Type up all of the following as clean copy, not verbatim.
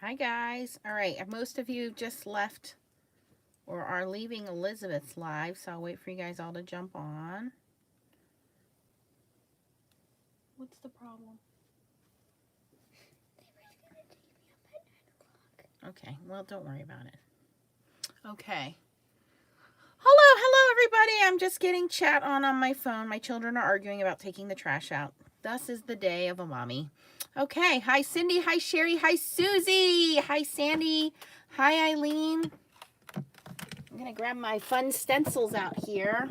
Hi guys. All right, most of you just left or are leaving Elizabeth's live, so I'll wait for you guys all to jump on. What's the problem? They were going to take me up at 9 o'clock. Okay, well, don't worry about it. Okay. Hello everybody. I'm just getting chat on my phone. My children are arguing about taking the trash out. Thus is the day of a mommy. Okay, hi Cindy, hi Sherry, hi Susie, hi Sandy, hi Eileen. I'm gonna grab my fun stencils out here.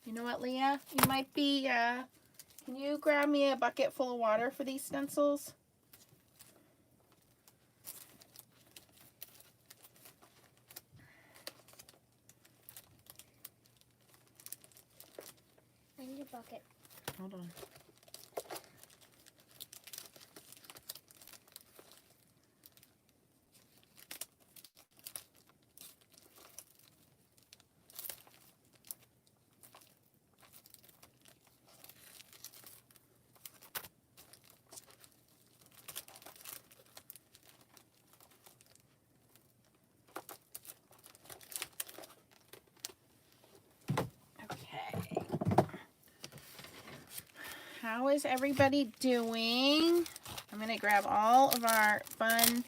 You know what, Leah? You might be, can you grab me a bucket full of water for these stencils? I need a bucket. Hold on. How is everybody doing? I'm going to grab all of our fun,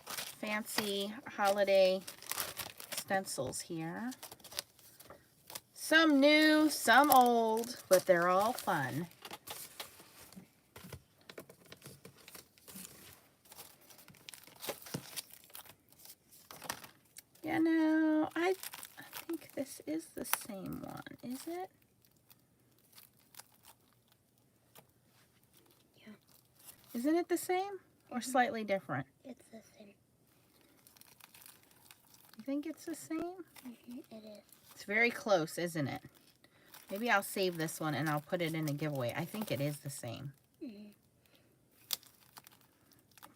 fancy holiday stencils here. Some new, some old, but they're all fun. You know, I think this is the same one, is it? Isn't it the same or slightly different? It's the same. You think it's the same? It is. It's very close, isn't it? Maybe I'll save this one and I'll put it in a giveaway. I think it is the same. I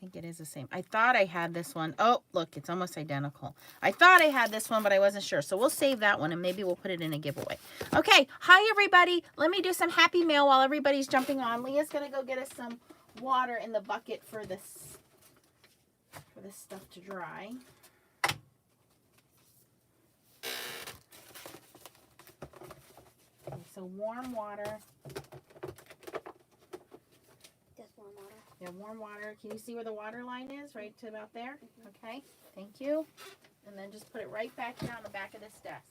think it is the same. I thought I had this one. Oh, look, it's almost identical. I thought I had this one, but I wasn't sure. So we'll save that one and maybe we'll put it in a giveaway. Okay, hi everybody. Let me do some happy mail while everybody's jumping on. Leah's gonna go get us some water in the bucket for this stuff to dry. Okay, so warm water. Just warm water. Yeah, warm water. Can you see where the water line is? Right to about there? Okay, thank you. And then just put it right back here on the back of this desk.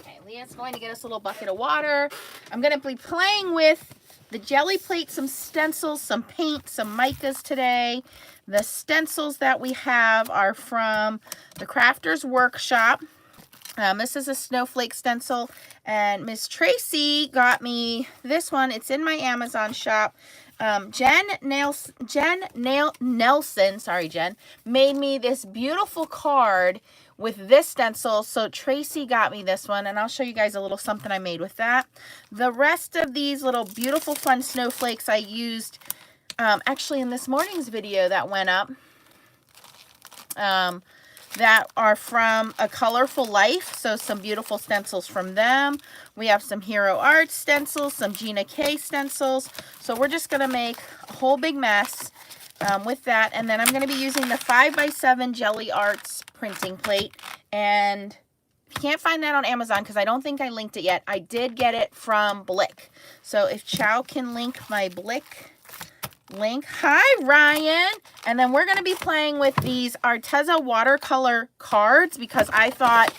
Okay, Leah's going to get us a little bucket of water. I'm going to be playing with the Gelli plate, some stencils, some paint, some micas today. The stencils that we have are from the Crafters Workshop. This is a snowflake stencil, and Miss Tracy got me this one. It's in my Amazon shop. Jen Nelson, sorry, Jen, made me this beautiful card with this stencil. So Tracy got me this one, and I'll show you guys a little something I made with that. The rest of these little beautiful fun snowflakes I used actually in this morning's video that went up. That are from A Colorful Life, so some beautiful stencils from them. We have some Hero Art stencils, some Gina K stencils. So we're just going to make a whole big mess with that. And then I'm going to be using the 5x7 Gelli Arts printing plate. And if you can't find that on Amazon, because I don't think I linked it yet, I did get it from Blick. So if Chow can link my Blick link. Hi, Ryan. And then we're going to be playing with these Arteza watercolor cards because I thought,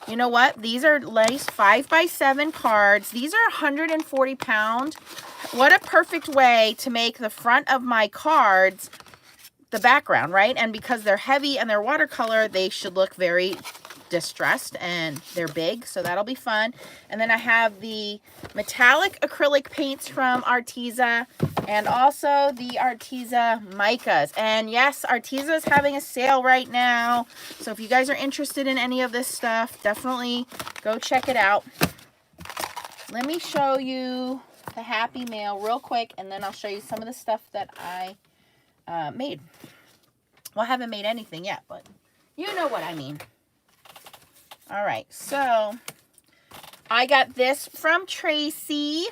you know what? These are nice 5x7 cards. These are 140 pounds. What a perfect way to make the front of my cards the background, right? And because they're heavy and they're watercolor, they should look very distressed, and they're big, so that'll be fun. And then I have the metallic acrylic paints from Arteza, and also the Arteza Micas. And yes, Arteza is having a sale right now, so if you guys are interested in any of this stuff, definitely go check it out. Let me show you the happy mail real quick, and then I'll show you some of the stuff that I made. Well, I haven't made anything yet, but You know what I mean. All right, so I got this from Tracy.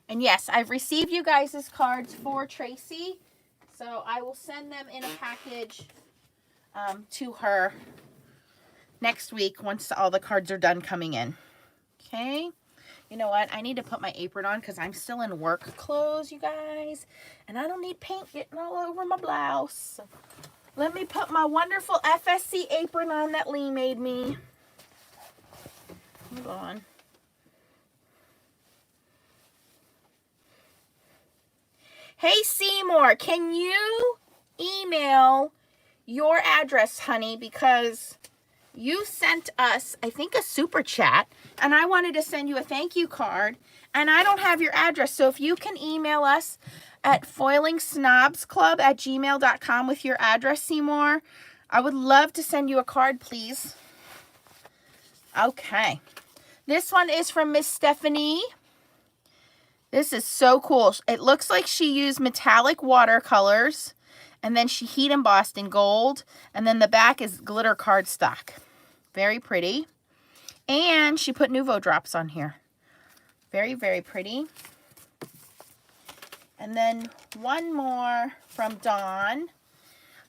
And yes, I've received you guys' cards for Tracy. So I will send them in a package to her next week once all the cards are done coming in. Okay. You know what? I need to put my apron on because I'm still in work clothes, you guys. And I don't need paint getting all over my blouse. So let me put my wonderful FSC apron on that Lee made me. Hold on. Hey, Seymour, can you email your address, honey? Because you sent us, I think, a super chat, and I wanted to send you a thank you card, and I don't have your address. So if you can email us at foilingsnobsclub@gmail.com with your address, Seymour, I would love to send you a card, please. Okay. This one is from Miss Stephanie. This is so cool. It looks like she used metallic watercolors, and then she heat embossed in gold, and then the back is glitter cardstock. Very pretty. And she put Nuvo drops on here. Very, very pretty. And then one more from Dawn.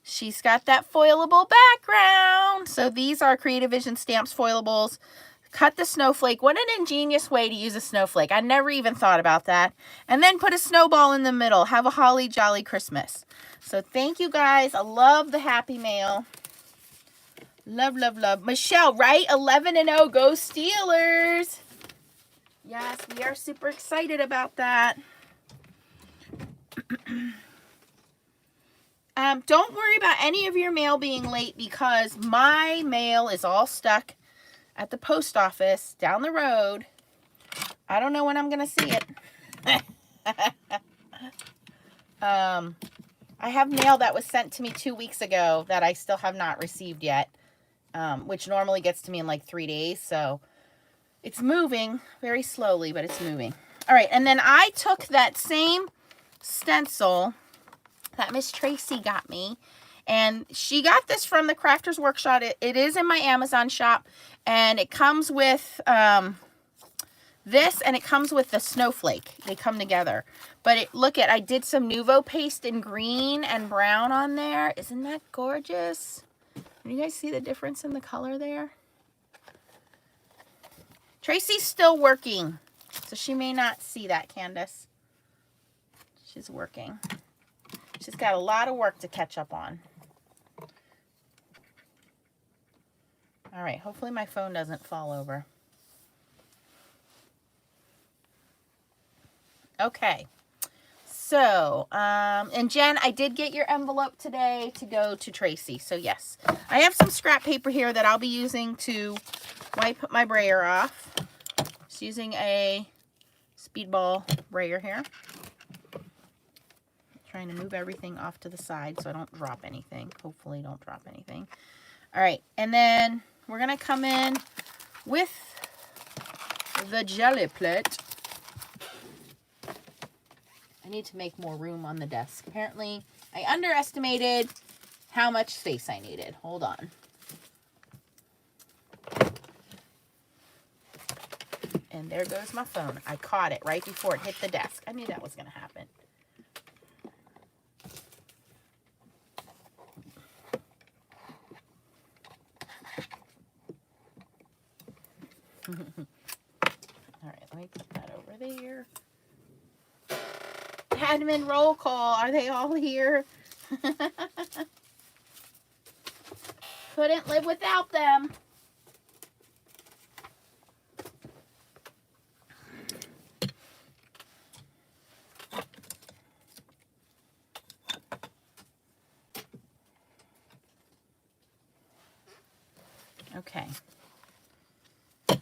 She's got that foilable background. So these are Creative Vision Stamps foilables. Cut the snowflake. What an ingenious way to use a snowflake. I never even thought about that. And then put a snowball in the middle. Have a holly jolly Christmas. So thank you guys. I love the happy mail. Love, love, love. Michelle, right? 11-0. Go Steelers. Yes, we are super excited about that. Don't worry about any of your mail being late because my mail is all stuck at the post office down the road. I don't know when I'm going to see it. I have mail that was sent to me 2 weeks ago that I still have not received yet, which normally gets to me in like 3 days. So it's moving very slowly, but it's moving. All right. And then I took that same stencil that Miss Tracy got me, and she got this from the Crafters Workshop. It is in my Amazon shop, and it comes with this, and it comes with the snowflake. They come together. But look at, I did some Nuvo paste in green and brown on there. Isn't that gorgeous? Can you guys see the difference in the color there? Tracy's still working, so she may not see that, Candace. She's working. She's got a lot of work to catch up on. All right, hopefully my phone doesn't fall over. Okay, so, and Jen, I did get your envelope today to go to Tracy, so yes. I have some scrap paper here that I'll be using to wipe my brayer off. Just using a speedball brayer here. Trying to move everything off to the side so I don't drop anything. Hopefully don't drop anything. All right, and then we're gonna come in with the Gelli plate. I need to make more room on the desk. Apparently, I underestimated how much space I needed. Hold on. And there goes my phone. I caught it right before it hit the desk. I knew that was gonna happen. All right, let me put that over there. Admin roll call. Are they all here? Couldn't live without them. Okay.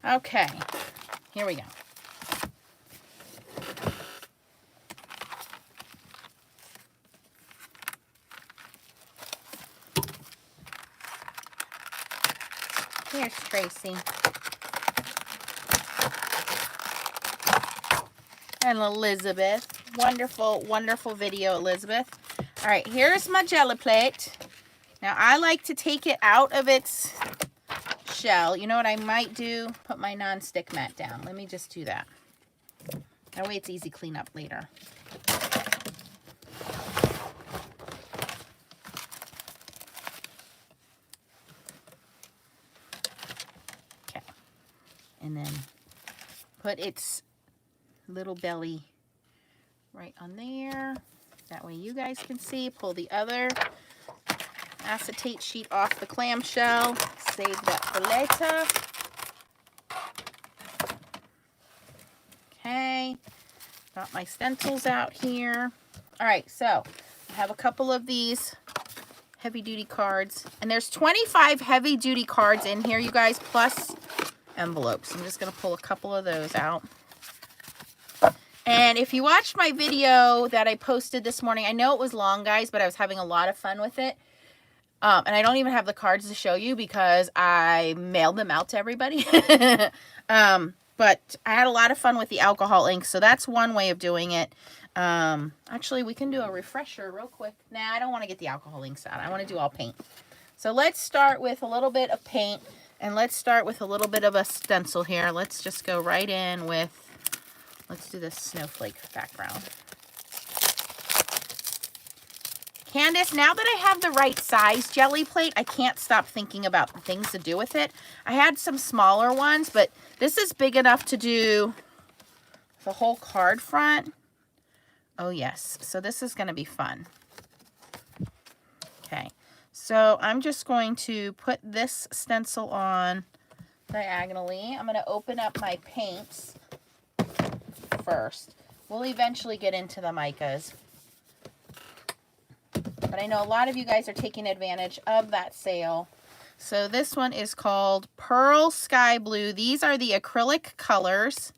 Okay. Here we go. Here's Tracy. And Elizabeth. Wonderful, wonderful video, Elizabeth. All right, here's my Gelli plate. Now I like to take it out of its shell. You know what I might do? Put my non-stick mat down. Let me just do that. That way it's easy clean up later. Okay. And then put its little belly right on there. That way you guys can see. Pull the other acetate sheet off the clamshell. Save that for later. Okay. Got my stencils out here. All right, so I have a couple of these heavy duty cards. And there's 25 heavy duty cards in here, you guys, plus envelopes. I'm just going to pull a couple of those out. And if you watched my video that I posted this morning, I know it was long, guys, but I was having a lot of fun with it. And I don't even have the cards to show you because I mailed them out to everybody. But I had a lot of fun with the alcohol ink, so that's one way of doing it. Actually, we can do a refresher real quick. Nah, I don't want to get the alcohol inks out. I want to do all paint. So let's start with a little bit of paint, and let's start with a little bit of a stencil here. Let's just go right in with, let's do this snowflake background. Candace, now that I have the right size Gelli plate, I can't stop thinking about the things to do with it. I had some smaller ones, but this is big enough to do the whole card front. Oh, yes. So this is going to be fun. Okay. So I'm just going to put this stencil on diagonally. I'm going to open up my paints first. We'll eventually get into the micas. But I know a lot of you guys are taking advantage of that sale. So this one is called Pearl Sky Blue. These are the acrylic colors.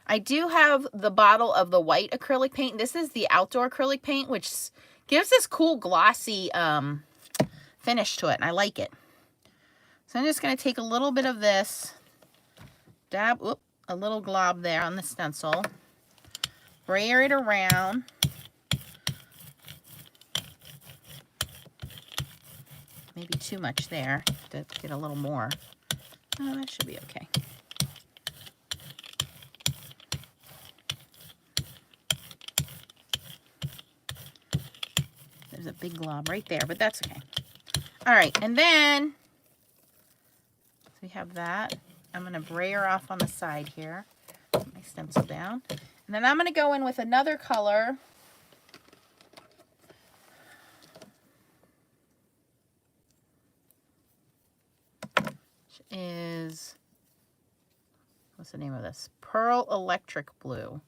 I do have the bottle of the white acrylic paint. This is the outdoor acrylic paint, which gives this cool glossy finish to it. And I like it. So I'm just going to take a little bit of this, dab, a little glob there on the stencil, brayer it around. Maybe too much there to get a little more. Oh, that should be okay. There's a big glob right there, but that's okay. All right, and then so we have that. I'm going to brayer off on the side here. Put my stencil down. And then I'm going to go in with another color. Is, what's the name of this? Pearl Electric Blue.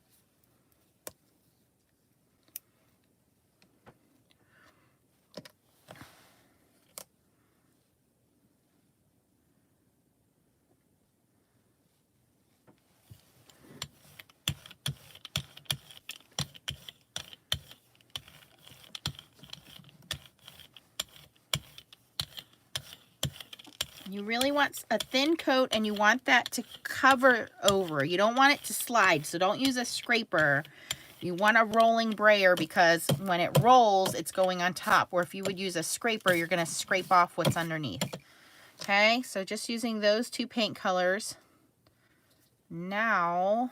You really want a thin coat, and you want that to cover over. You don't want it to slide, so don't use a scraper. You want a rolling brayer because when it rolls, it's going on top. Or if you would use a scraper, you're going to scrape off what's underneath. Okay, so just using those two paint colors. Now,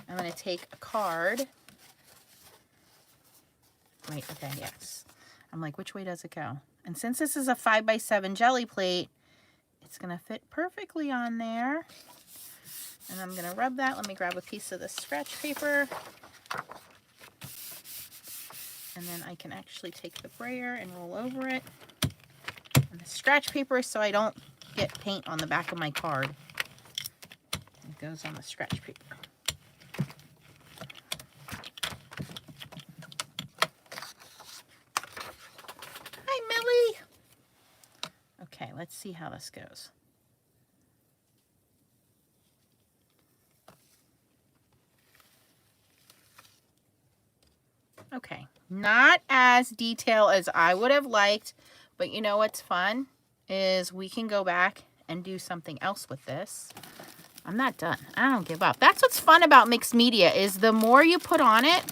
I'm going to take a card. Wait, okay, yes. I'm like, which way does it go? And since this is a 5x7 Gelli plate, it's going to fit perfectly on there. And I'm going to rub that. Let me grab a piece of the scratch paper. And then I can actually take the brayer and roll over it. And the scratch paper so I don't get paint on the back of my card. It goes on the scratch paper. Okay, let's see how this goes. Okay, not as detailed as I would have liked, but you know what's fun is we can go back and do something else with this. I'm not done. I don't give up. That's what's fun about mixed media is the more you put on it,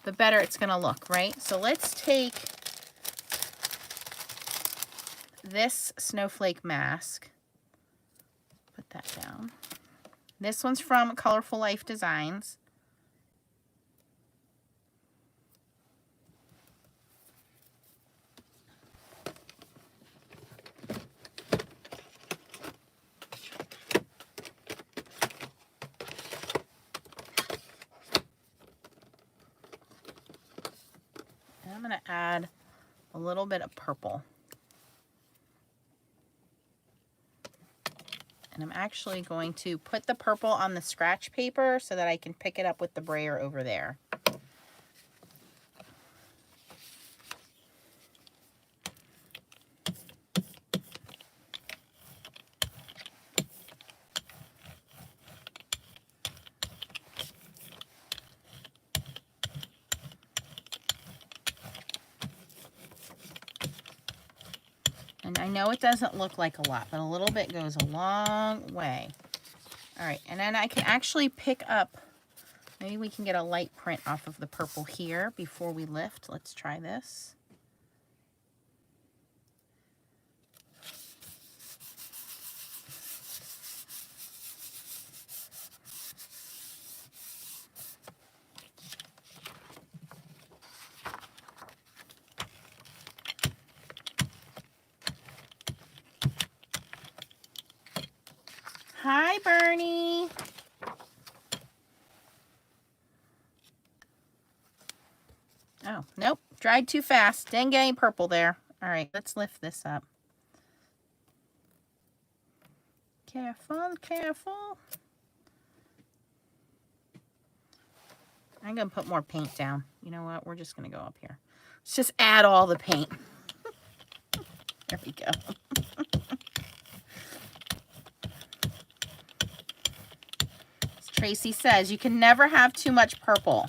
the better it's going to look, right? So let's take this snowflake mask. Put that down. This one's from Colorful Life Designs. And I'm going to add a little bit of purple. And I'm actually going to put the purple on the scratch paper so that I can pick it up with the brayer over there. And I know it doesn't look like a lot, but a little bit goes a long way. All right, and then I can actually pick up, maybe we can get a light print off of the purple here before we lift. Let's try this. Hi, Bernie. Oh, nope. Dried too fast. Dang, getting purple there. All right, let's lift this up. Careful, careful. I'm going to put more paint down. You know what? We're just going to go up here. Let's just add all the paint. There we go. As Tracy says, you can never have too much purple.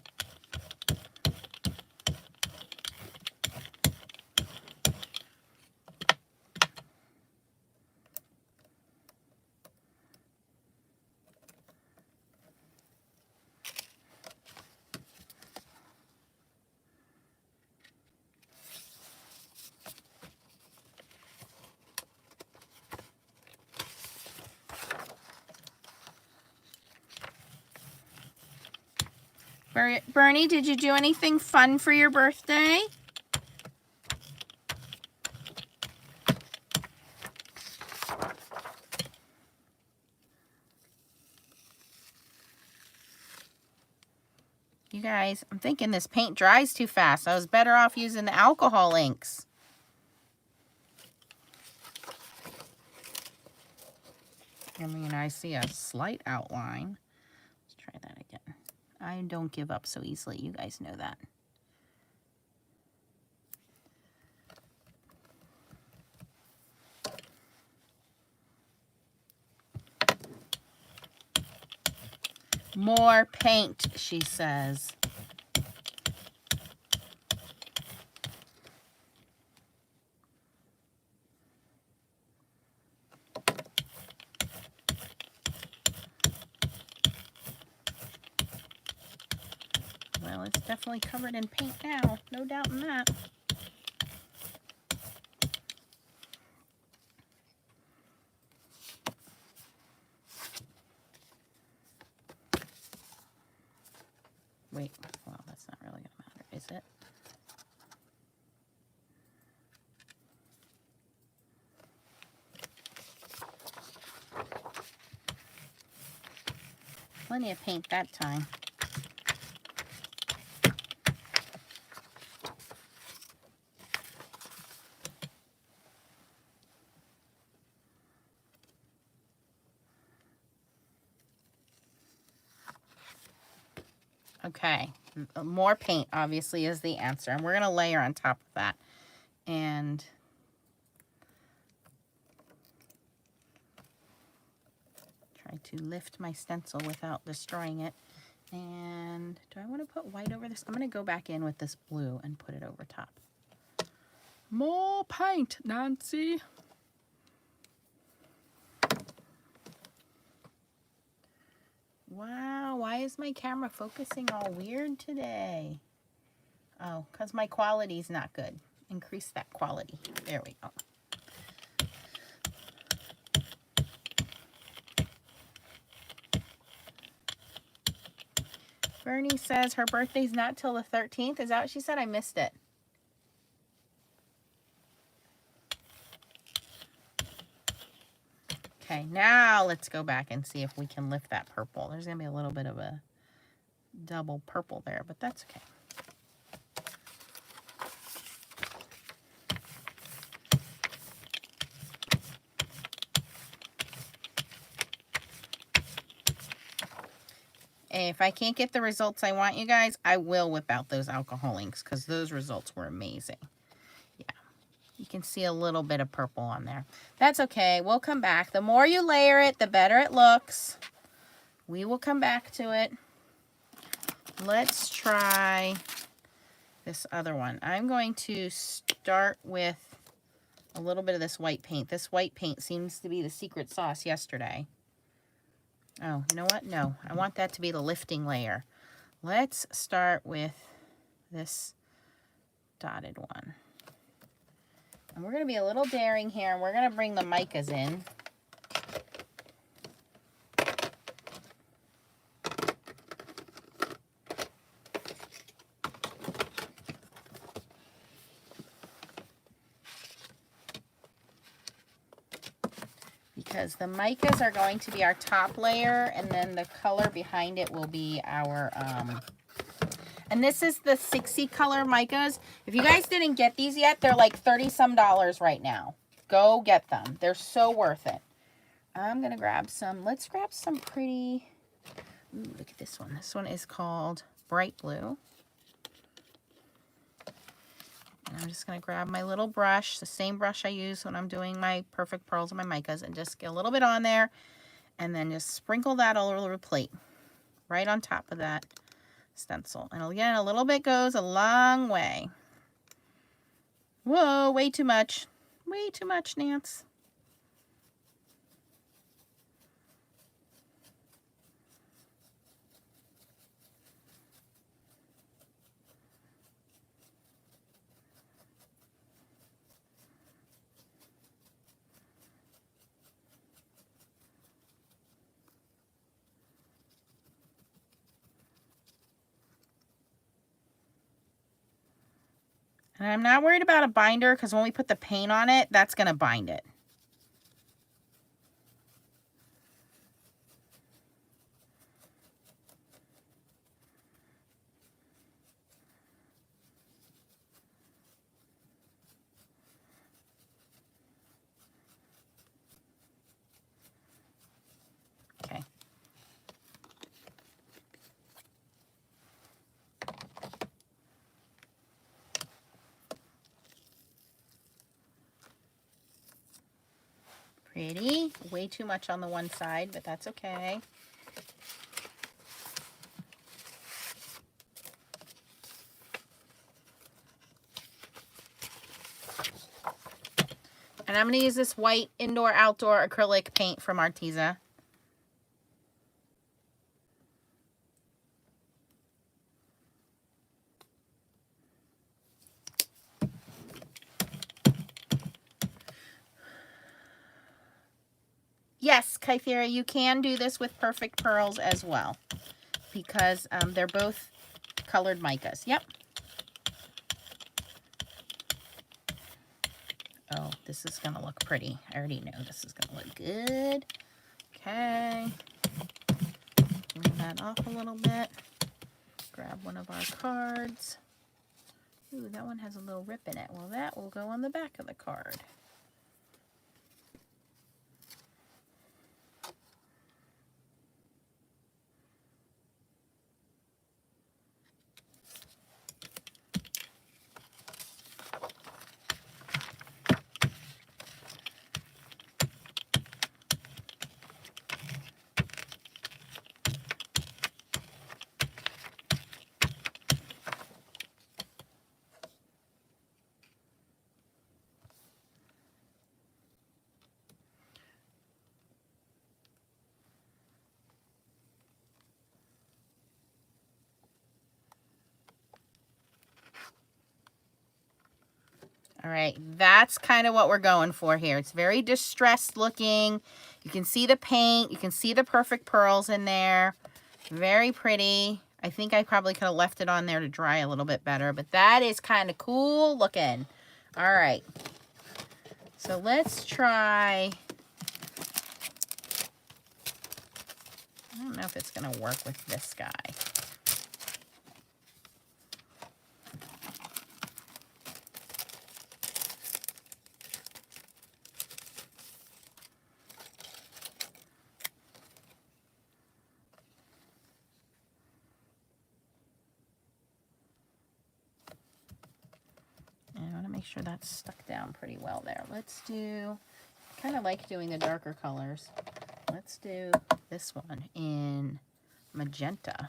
Bernie, did you do anything fun for your birthday? You guys, I'm thinking this paint dries too fast. I was better off using the alcohol inks. I mean, I see a slight outline. Let's try that again. I don't give up so easily. You guys know that. More paint, she says. Well, it's definitely covered in paint now. No doubt in that. Wait, well, that's not really going to matter, is it? Plenty of paint that time. Okay, more paint obviously is the answer, and we're going to layer on top of that. And try to lift my stencil without destroying it. And do I want to put white over this? I'm going to go back in with this blue and put it over top. More paint, Nancy. Wow, why is my camera focusing all weird today? Oh, because my quality's not good. Increase that quality. There we go. Bernie says her birthday's not till the 13th. Is that what she said? I missed it. Okay, now let's go back and see if we can lift that purple. There's going to be a little bit of a double purple there, but that's okay. If I can't get the results I want, you guys, I will whip out those alcohol inks because those results were amazing. Yeah, you can see a little bit of purple on there. That's okay. We'll come back. The more you layer it, the better it looks. We will come back to it. Let's try this other one. I'm going to start with a little bit of this white paint. This white paint seems to be the secret sauce yesterday. Oh, you know what? No, I want that to be the lifting layer. Let's start with this dotted one. And we're going to be a little daring here, and we're going to bring the micas in. Because the micas are going to be our top layer, and then the color behind it will be our, and this is the 60 color micas. If you guys didn't get these yet, they're like $30-some right now. Go get them. They're so worth it. I'm going to grab some, let's grab some pretty, ooh, look at this one. This one is called Bright Blue. And I'm just going to grab my little brush, the same brush I use when I'm doing my perfect pearls and my micas, and just get a little bit on there, and then just sprinkle that all over the plate, right on top of that stencil. And again, a little bit goes a long way. Whoa, way too much. Way too much, Nance. And I'm not worried about a binder because when we put the paint on it, that's going to bind it. Okay. Pretty. Way too much on the one side, but that's okay. And I'm going to use this white indoor-outdoor acrylic paint from Arteza. Yes, Kythera, you can do this with Perfect Pearls as well, because they're both colored micas. Yep. Oh, this is going to look pretty. I already know this is going to look good. Okay. Move that off a little bit. Grab one of our cards. Ooh, that one has a little rip in it. Well, that will go on the back of the card. All right, that's kind of what we're going for here. It's very distressed looking. You can see the paint. You can see the perfect pearls in there. Very pretty. I think I probably could have left it on there to dry a little bit better, but that is kind of cool looking. All right, so let's try. I don't know if it's going to work with this guy. Make sure that's stuck down pretty well there. Let's do, kind of like doing the darker colors. Let's do this one in magenta.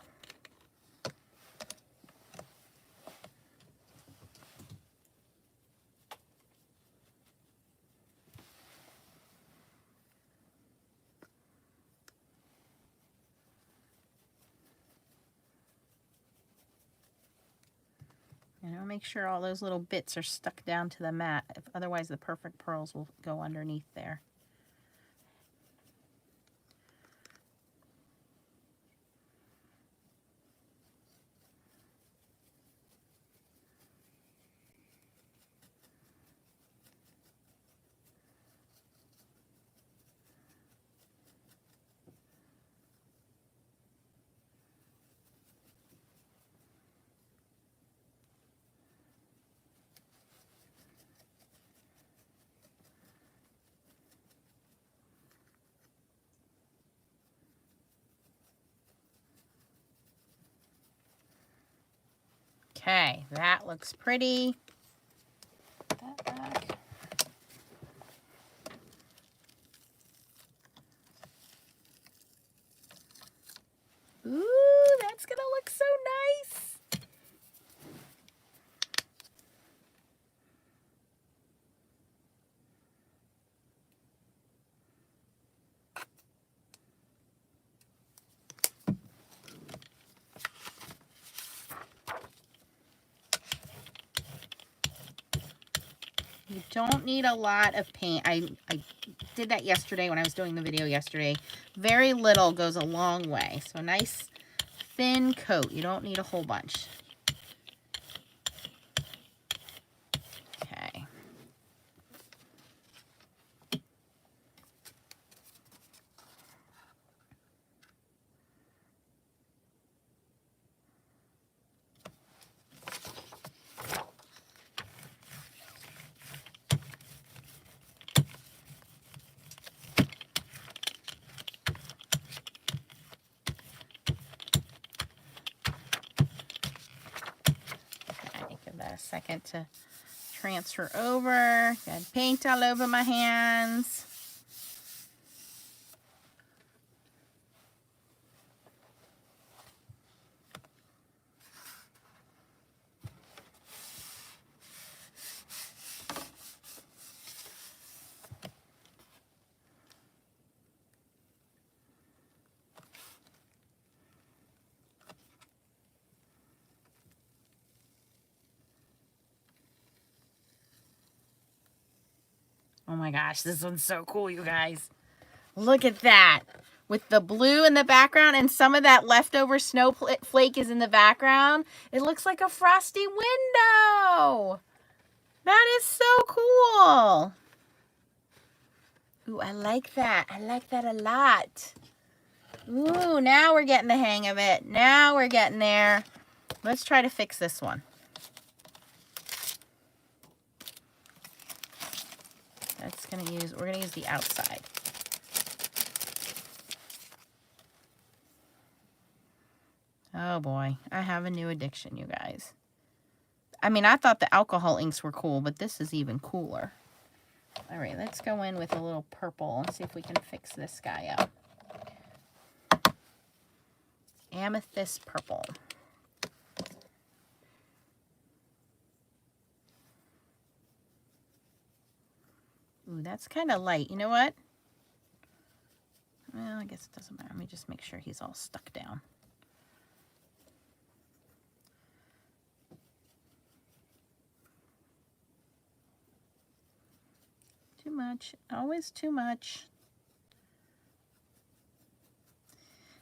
And I'll make sure all those little bits are stuck down to the mat. Otherwise the perfect pearls will go underneath there. Okay, that looks pretty. Put that back. Ooh, that's gonna look so nice. You don't need a lot of paint. I did that yesterday when I was doing the video yesterday. Very little goes a long way. So a nice thin coat. You don't need a whole bunch. Okay. Give that a second to transfer over. Got paint all over my hands. Oh my gosh, this one's so cool, you guys. Look at that. With the blue in the background and some of that leftover snowflake is in the background. It looks like a frosty window. That is so cool. Ooh, I like that. I like that a lot. Ooh, now we're getting the hang of it. Now we're getting there. Let's try to fix this one. We're gonna use the outside. Oh boy, I have a new addiction, you guys. I mean, I thought the alcohol inks were cool, but this is even cooler. All right, let's go in with a little purple and see if we can fix this guy up. Amethyst purple. Ooh, that's kind of light. You know what? Well, I guess it doesn't matter. Let me just make sure he's all stuck down. Too much. Always too much.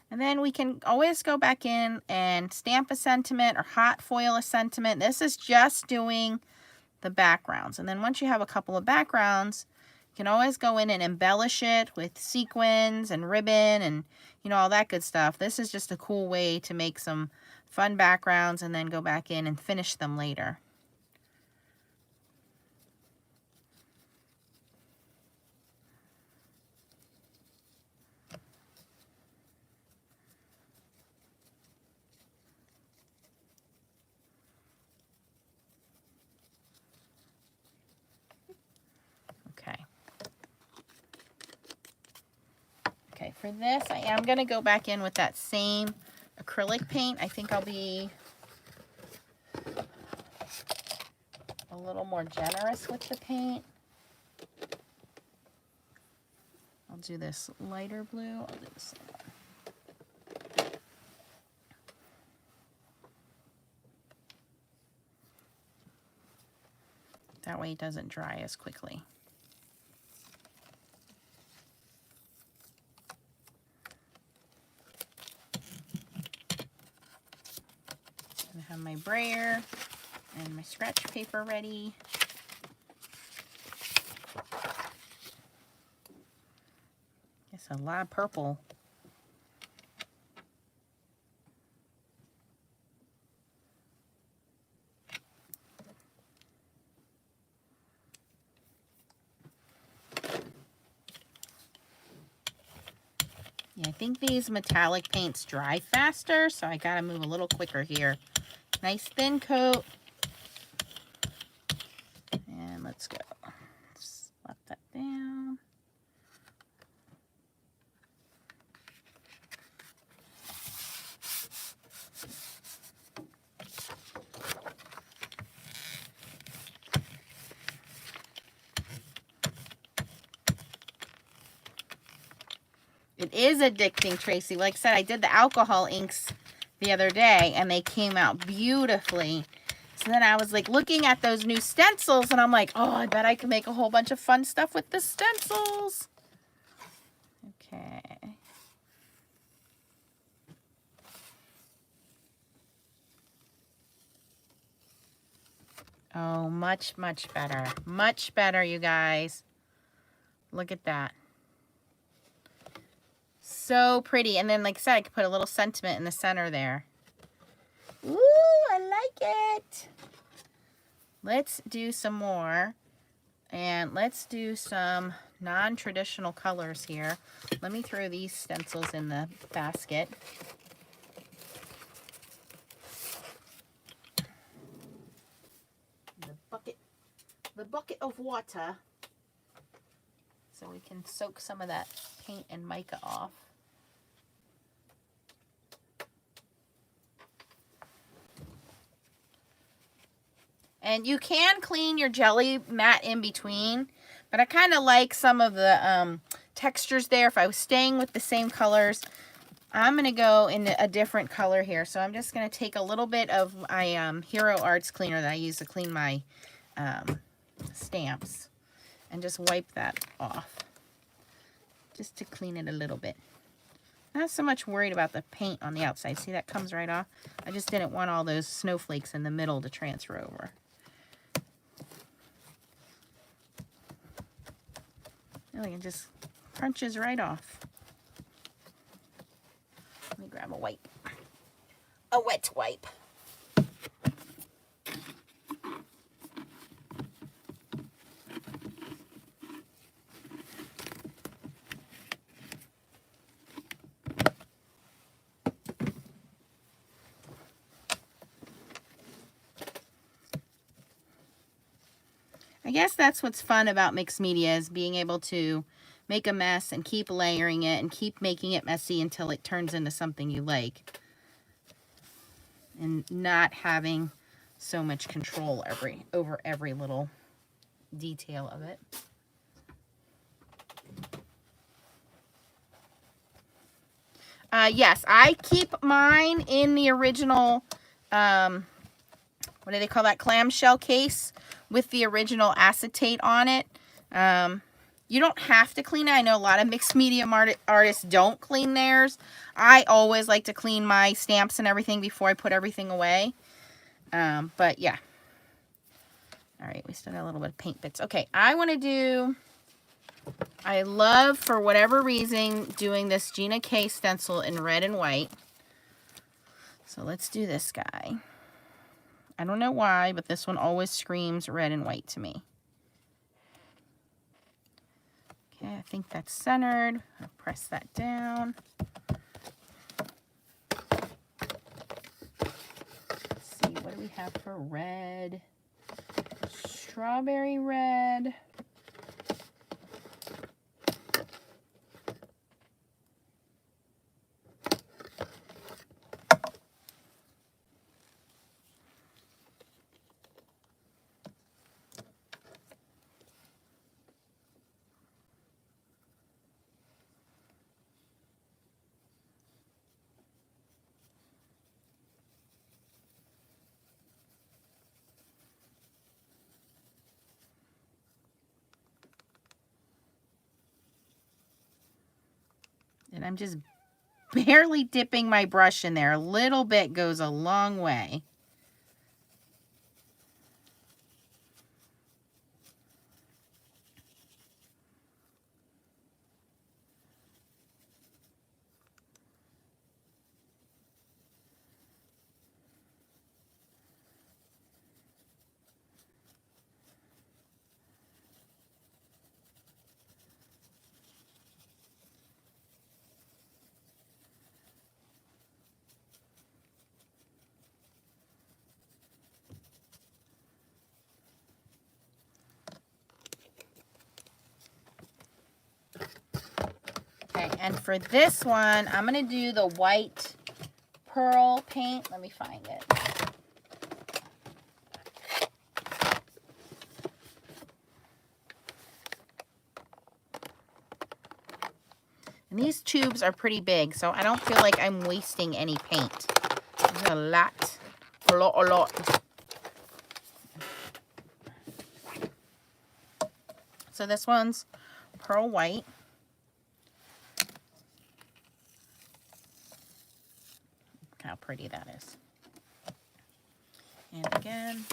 And then we can always go back in and stamp a sentiment or hot foil a sentiment. This is just doing the backgrounds. And then once you have a couple of backgrounds, you can always go in and embellish it with sequins and ribbon and, you know, all that good stuff. This is just a cool way to make some fun backgrounds and then go back in and finish them later. Okay, for this, I am going to go back in with that same acrylic paint. I think I'll be a little more generous with the paint. I'll do this lighter blue. I'll do this one. That way it doesn't dry as quickly. I have my brayer and my scratch paper ready. It's a lot of purple. Yeah, I think these metallic paints dry faster, so I gotta move a little quicker here. Nice thin coat. And let's go. Slap that down. It is addicting, Tracy. Like I said, I did the alcohol inks the other day and they came out beautifully. So then I was like looking at those new stencils and I'm like, oh, I bet I can make a whole bunch of fun stuff with the stencils. Okay. Oh, much, much better. Much better, you guys. Look at that. So pretty. And then, like I said, I could put a little sentiment in the center there. Ooh, I like it. Let's do some more. And let's do some non-traditional colors here. Let me throw these stencils in the basket. The bucket of water. So we can soak some of that paint and mica off. And you can clean your jelly mat in between, but I kind of like some of the textures there. If I was staying with the same colors, I'm going to go in a different color here. So I'm just going to take a little bit of my Hero Arts cleaner that I use to clean my stamps and just wipe that off. Just to clean it a little bit. Not so much worried about the paint on the outside. See, that comes right off. I just didn't want all those snowflakes in the middle to transfer over. Really, it just crunches right off. Let me grab a wipe. A wet wipe. I guess that's what's fun about mixed media, is being able to make a mess and keep layering it and keep making it messy until it turns into something you like. And not having so much control over every little detail of it. Yes, I keep mine in the original, what do they call that, clamshell case with the original acetate on it. You don't have to clean it. I know a lot of mixed media artists don't clean theirs. I always like to clean my stamps and everything before I put everything away. But yeah. All right, we still got a little bit of paint bits. Okay, I want to do, I love, for whatever reason, doing this Gina K stencil in red and white. So let's do this guy. I don't know why, but this one always screams red and white to me. Okay, I think that's centered. I'll press that down. Let's see, what do we have for red? Strawberry red. And I'm just barely dipping my brush in there. A little bit goes a long way. Okay, and for this one, I'm going to do the white pearl paint. Let me find it. And these tubes are pretty big, so I don't feel like I'm wasting any paint. There's a lot. A lot. So this one's pearl white. Look how pretty that is. And again,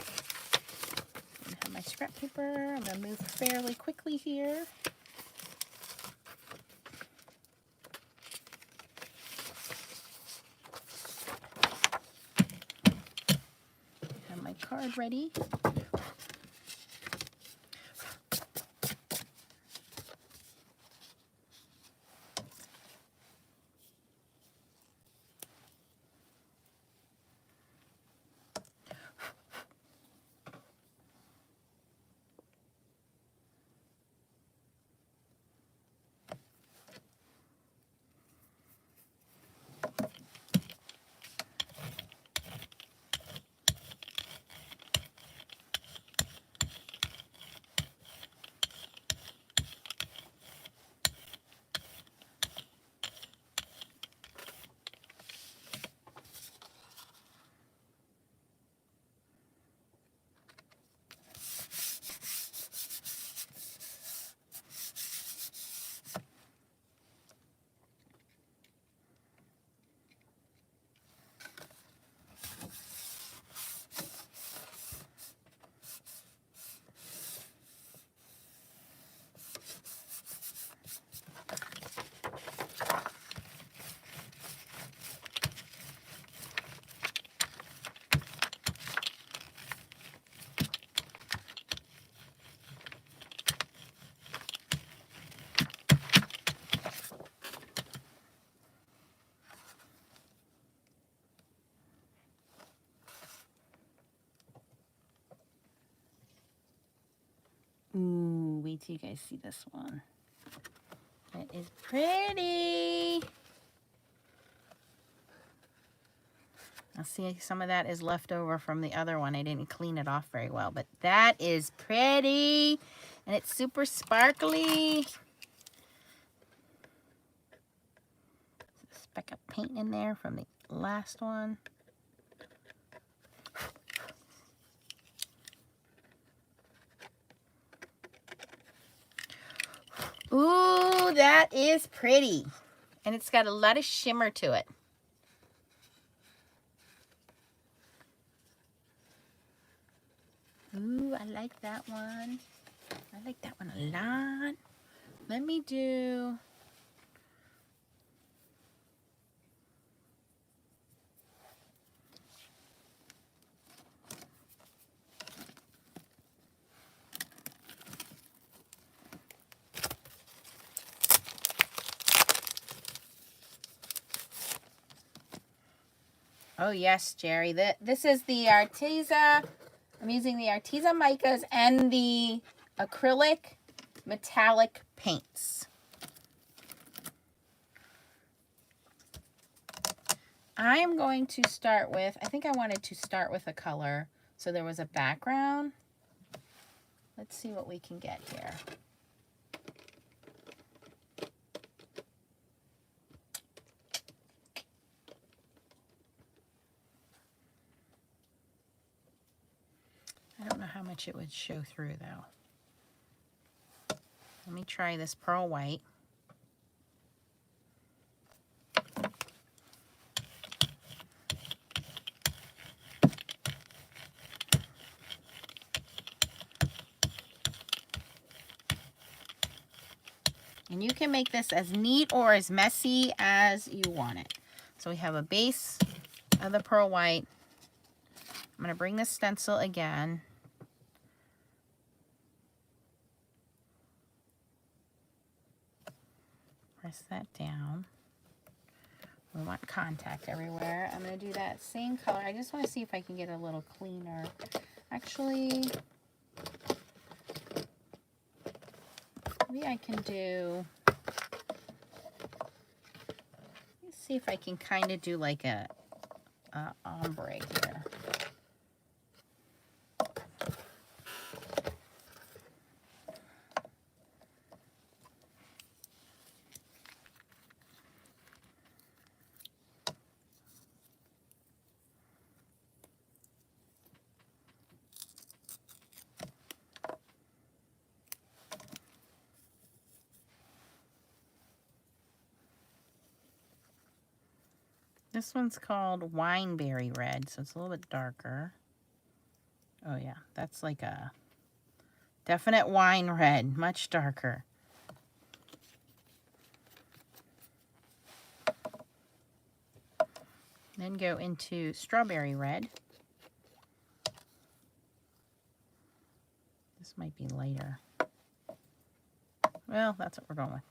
I have my scrap paper. I'm going to move fairly quickly here. Have my card ready. Ooh, wait till you guys see this one. It is pretty. I'll see some of that is left over from the other one. I didn't clean it off very well, but that is pretty. And it's super sparkly. Speck of paint in there from the last one. that is pretty. And it's got a lot of shimmer to it. Ooh, I like that one. I like that one a lot. Let me do... Oh yes, Jerry. This is the Arteza. I'm using the Arteza Micas and the acrylic metallic paints. I'm going to start with, I think I wanted to start with a color so there was a background. Let's see what we can get here. I don't know how much it would show through though. Let me try this pearl white. And you can make this as neat or as messy as you want it. So we have a base of the pearl white. I'm going to bring this stencil again. Press that down. We want contact everywhere. I'm going to do that same color. I just want to see if I can get a little cleaner. Actually, maybe I can do, let's see if I can kind of do like a ombre here. This one's called Wineberry Red, so it's a little bit darker. Oh yeah, that's like a definite wine red, much darker. Then go into Strawberry Red. This might be lighter. Well, that's what we're going with.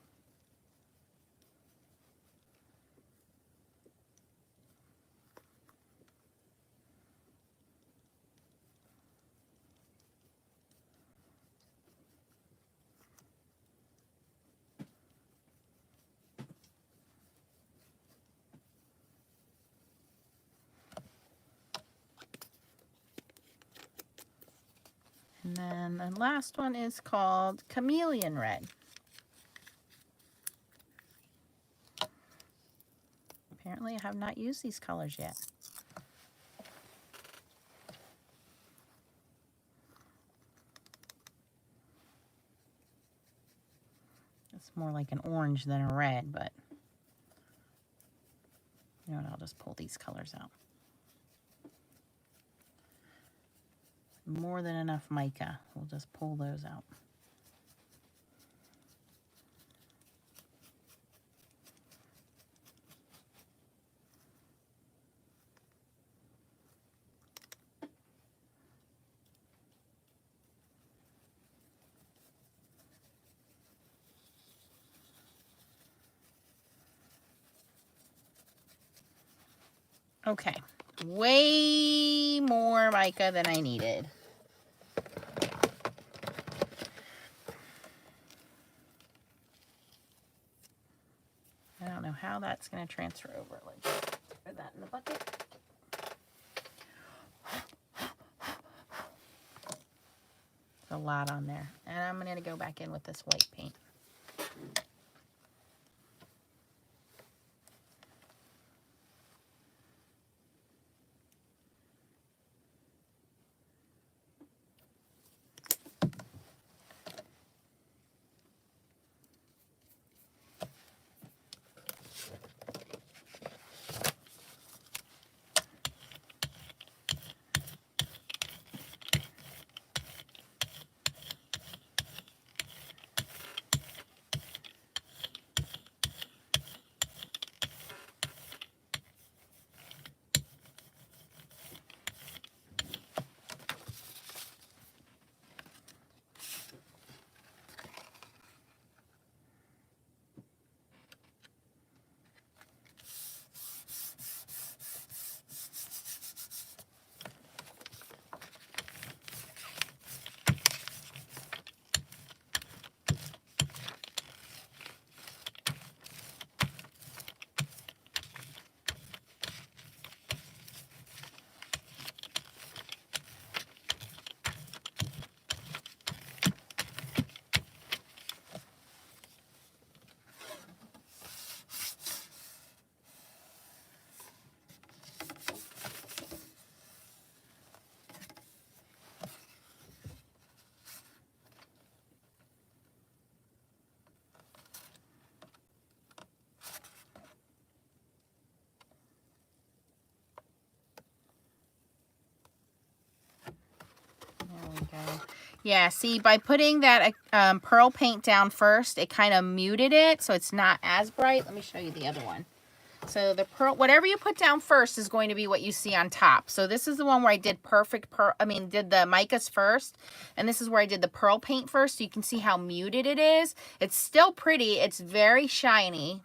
And then the last one is called Chameleon Red. Apparently I have not used these colors yet. It's more like an orange than a red, but you know what, I'll just pull these colors out. More than enough mica. We'll just pull those out. Okay, way more mica than I needed. I don't know how that's going to transfer over. Let's put that in the bucket. There's a lot on there. And I'm going to go back in with this white paint. Yeah, see, by putting that pearl paint down first, it kind of muted it, so it's not as bright. Let me show you the other one. So the pearl, whatever you put down first is going to be what you see on top. So this is the one where I did did the micas first, and this is where I did the pearl paint first. So you can see how muted it is. It's still pretty. It's very shiny.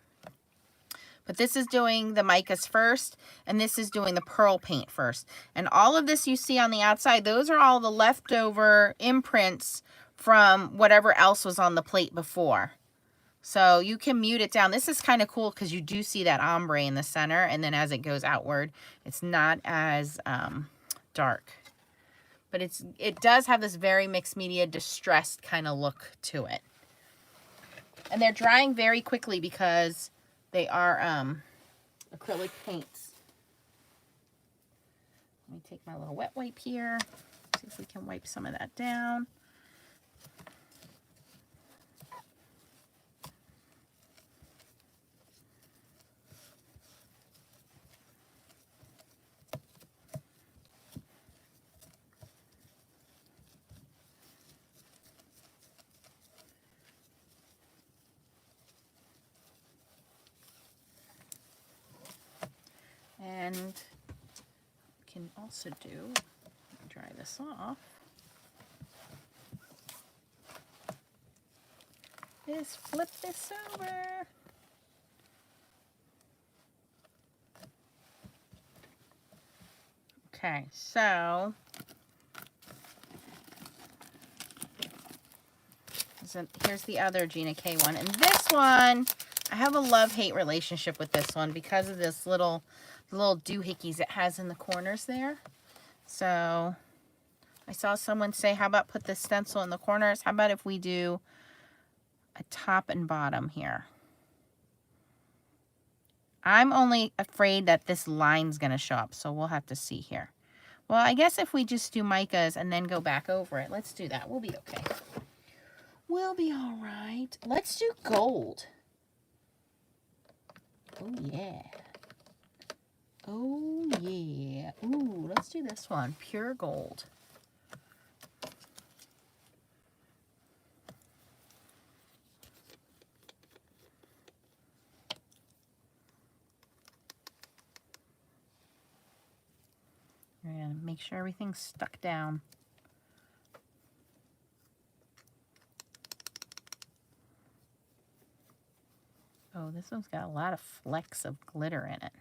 But this is doing the micas first, and this is doing the pearl paint first. And all of this you see on the outside, those are all the leftover imprints from whatever else was on the plate before. So you can mute it down. This is kind of cool because you do see that ombre in the center, and then as it goes outward, it's not as dark. But it does have this very mixed media distressed kind of look to it. And they're drying very quickly because they are acrylic paints. Let me take my little wet wipe here. See if we can wipe some of that down. And can also do, let me dry this off, is flip this over. Okay, so here's the other Gina K one. And this one, I have a love-hate relationship with this one because of this little doohickeys it has in the corners there. So I saw someone say, how about put this stencil in the corners? How about if we do a top and bottom here? I'm only afraid that this line's going to show up, so we'll have to see here. Well, I guess if we just do micas and then go back over it, let's do that. We'll be okay. We'll be all right. Let's do gold. Oh, yeah. Oh, yeah. Ooh, let's do this one. Pure gold. And make sure everything's stuck down. Oh, this one's got a lot of flecks of glitter in it.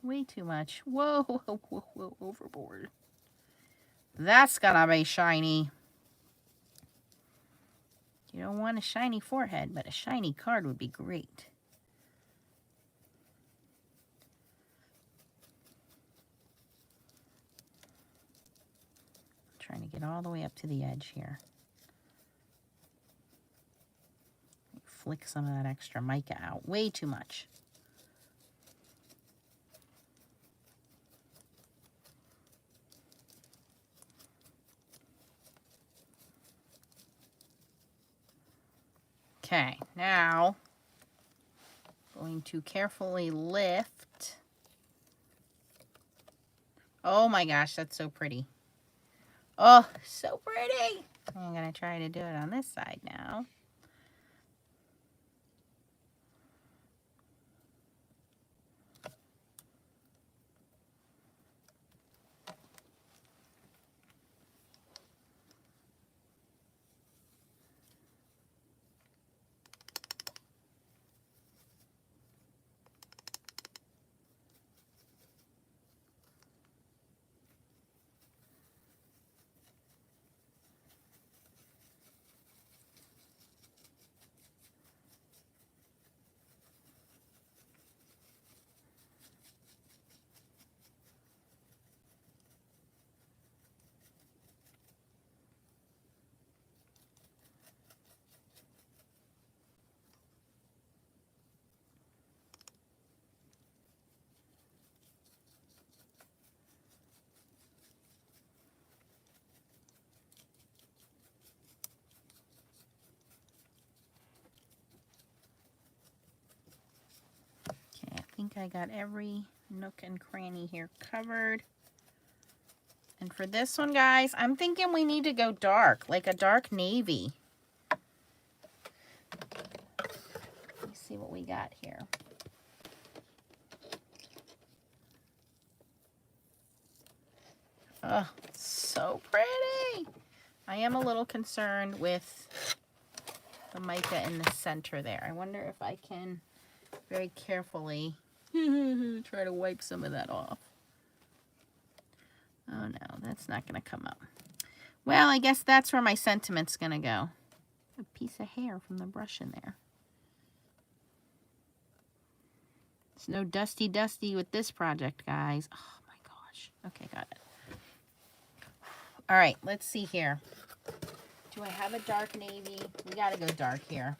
Way too much. Whoa, whoa, whoa, whoa, overboard. That's gonna be shiny. You don't want a shiny forehead, but a shiny card would be great. Trying to get all the way up to the edge here. Flick some of that extra mica out. Way too much. Okay, now going to carefully lift. Oh my gosh, that's so pretty. Oh, so pretty. I'm going to try to do it on this side now. think I got every nook and cranny here covered. And for this one, guys, I'm thinking we need to go dark, like a dark navy. Let me see what we got here. Oh, so pretty. I am a little concerned with the mica in the center there. I wonder if I can very carefully try to wipe some of that off. Oh no, that's not going to come up. Well, I guess that's where my sentiment's going to go. A piece of hair from the brush in there. It's no dusty with this project, guys. Oh my gosh. Okay, got it. All right, let's see here. Do I have a dark navy? We got to go dark here.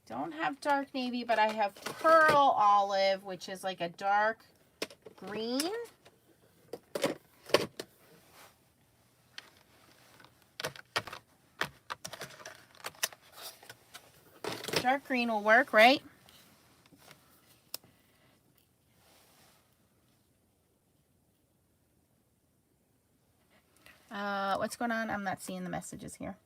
Don't have dark navy, but I have pearl olive, which is like a dark green. Dark green will work, right? What's going on? I'm not seeing the messages here.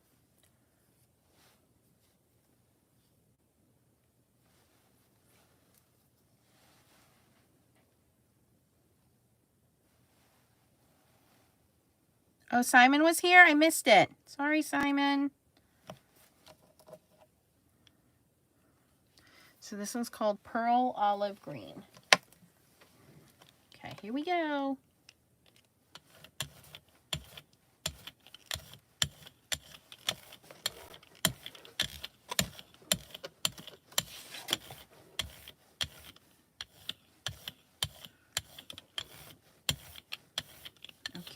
Oh, Simon was here? I missed it. Sorry, Simon. So this one's called Pearl Olive Green. Okay, here we go.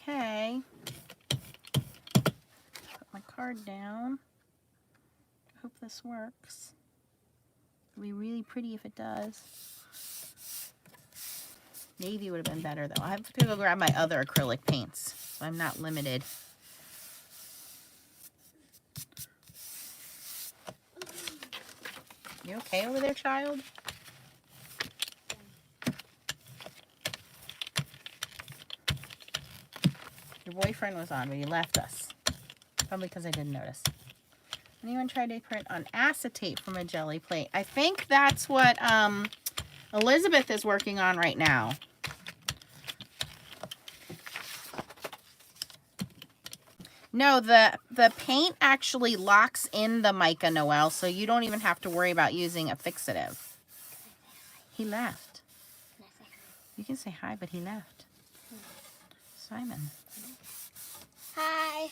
Okay. Put my card down. Hope this works. It'll be really pretty if it does. Navy would have been better though. I have to go grab my other acrylic paints, so I'm not limited. You okay over there, child? Your boyfriend was on, but he left us. Probably because I didn't notice. Anyone try to print on acetate from a jelly plate? I think that's what Elizabeth is working on right now. No, the paint actually locks in the mica, Noelle, so you don't even have to worry about using a fixative. He left. You can say hi, but he left. Simon. Hi.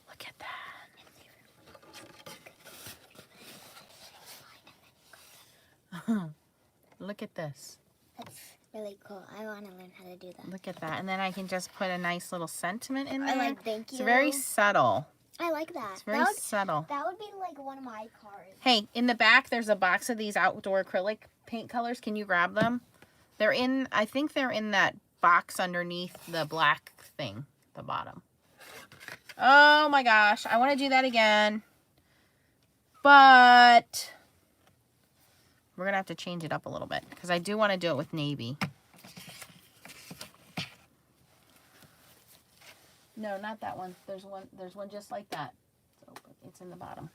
Look at that. Look at this. That's really cool. I want to learn how to do that. Look at that. And then I can just put a nice little sentiment in there. I like thank you. It's very subtle. I like that. It's very subtle. That would be like one of my cards. Hey, in the back, there's a box of these outdoor acrylic paint colors. Can you grab them? They're in, I think they're in that box underneath the black thing at the bottom. Oh my gosh. I want to do that again. But we're going to have to change it up a little bit because I do want to do it with navy. No, not that one. There's one just like that. It's open. It's in the bottom.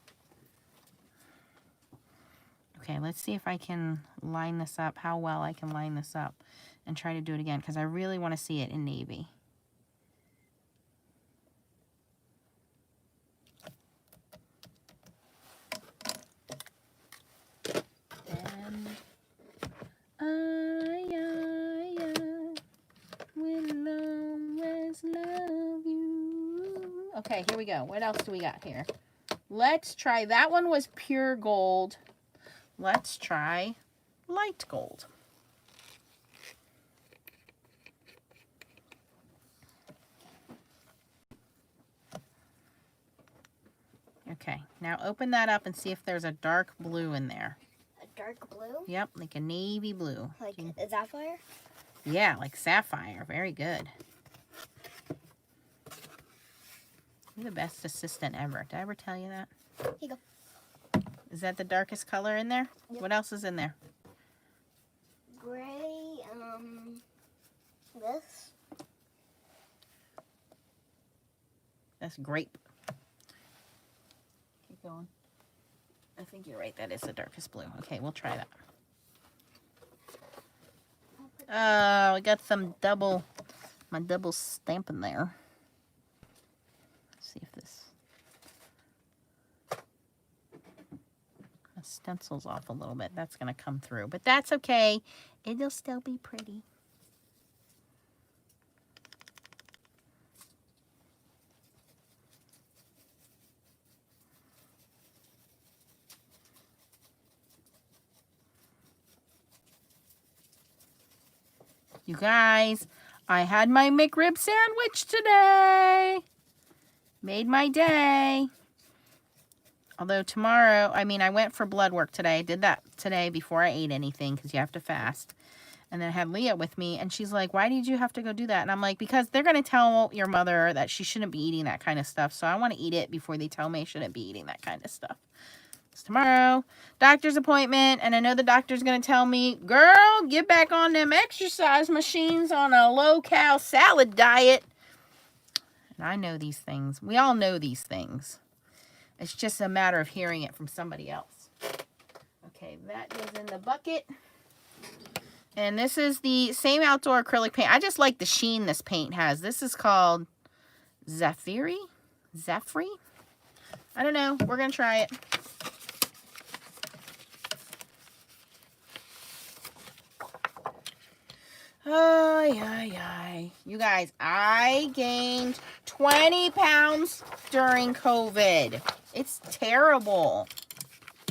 Okay, let's see if I can line this up, how well I can line this up and try to do it again because I really want to see it in navy. And I will always love you. Okay, here we go. What else do we got here? Let's try, that one was pure gold. Let's try light gold. Okay, now open that up and see if there's a dark blue in there. A dark blue? Yep, like a navy blue. Like a sapphire? Yeah, like sapphire. Very good. You're the best assistant ever. Did I ever tell you that? Here you go. Is that the darkest color in there? Yep. What else is in there? Gray, this. That's grape. Keep going. I think you're right. That is the darkest blue. Okay, we'll try that. Oh, I got some my double stamp in there. Let's see if this stencils off a little bit. That's going to come through, but that's okay. It'll still be pretty. You guys, I had my McRib sandwich today. Made my day. Although tomorrow, I went for blood work today. I did that today before I ate anything because you have to fast. And then I had Leah with me, and she's like, why did you have to go do that? And I'm like, because they're going to tell your mother that she shouldn't be eating that kind of stuff. So I want to eat it before they tell me I shouldn't be eating that kind of stuff. It's tomorrow, doctor's appointment, and I know the doctor's going to tell me, girl, get back on them exercise machines on a low-cal salad diet. And I know these things. We all know these things. It's just a matter of hearing it from somebody else. Okay, that goes in the bucket. And this is the same outdoor acrylic paint. I just like the sheen this paint has. This is called Zephyri? I don't know. We're going to try it. Ay. You guys, I gained 20 pounds during COVID. It's terrible.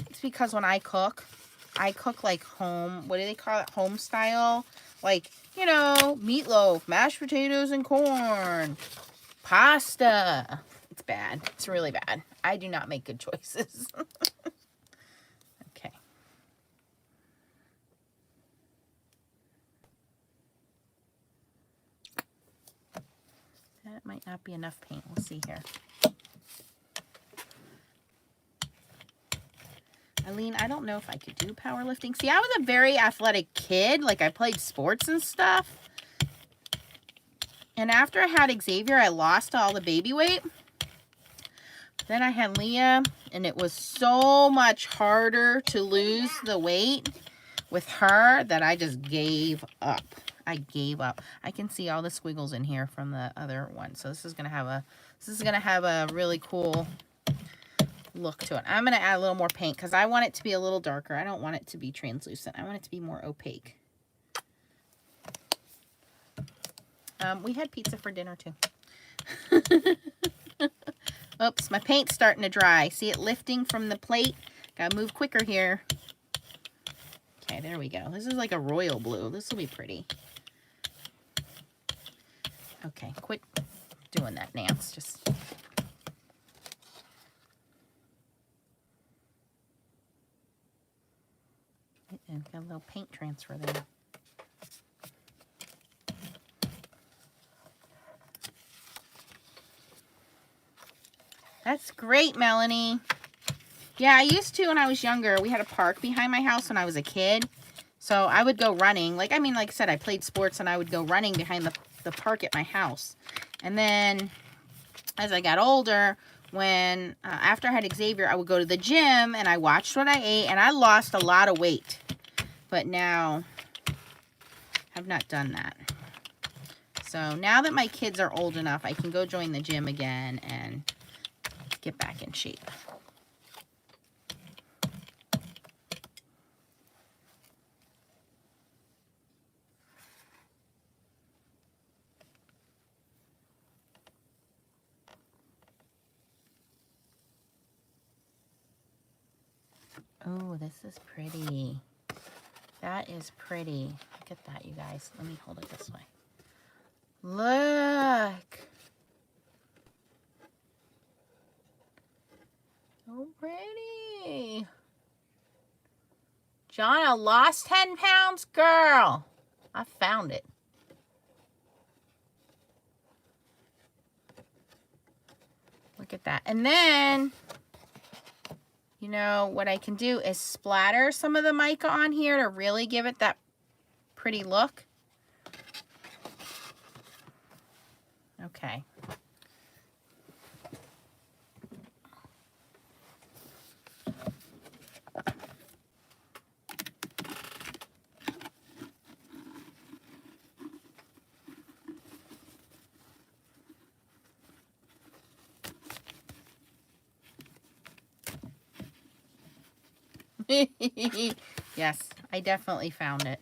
It's because when I cook like home, what do they call it? Home style. Like, you know, meatloaf, mashed potatoes and corn, pasta. It's bad. It's really bad. I do not make good choices. Okay. That might not be enough paint. We'll see here. Eileen, I don't know if I could do powerlifting. See, I was a very athletic kid. Like, I played sports and stuff. And after I had Xavier, I lost all the baby weight. Then I had Leah, and it was so much harder to lose the weight with her that I just gave up. I gave up. I can see all the squiggles in here from the other one. So this is gonna have a really cool look to it. I'm gonna add a little more paint because I want it to be a little darker. I don't want it to be translucent. I want it to be more opaque. We had pizza for dinner too. Oops, my paint's starting to dry. See it lifting from the plate? Gotta move quicker here. Okay, there we go. This is like a royal blue. This will be pretty. Okay, quit doing that, Nance. Just... and got a little paint transfer there. That's great, Melanie. Yeah, I used to when I was younger. We had a park behind my house when I was a kid. So I would go running. Like I said, I played sports and I would go running behind the park at my house. And then as I got older, when after I had Xavier, I would go to the gym and I watched what I ate and I lost a lot of weight. But now I've not done that. So now that my kids are old enough, I can go join the gym again and get back in shape. Oh, this is pretty. That is pretty. Look at that, you guys. Let me hold it this way. Look. pretty. Jonna lost 10 pounds, girl. I found it. Look at that. And then, you know, what I can do is splatter some of the mica on here to really give it that pretty look. Okay. Yes, I definitely found it.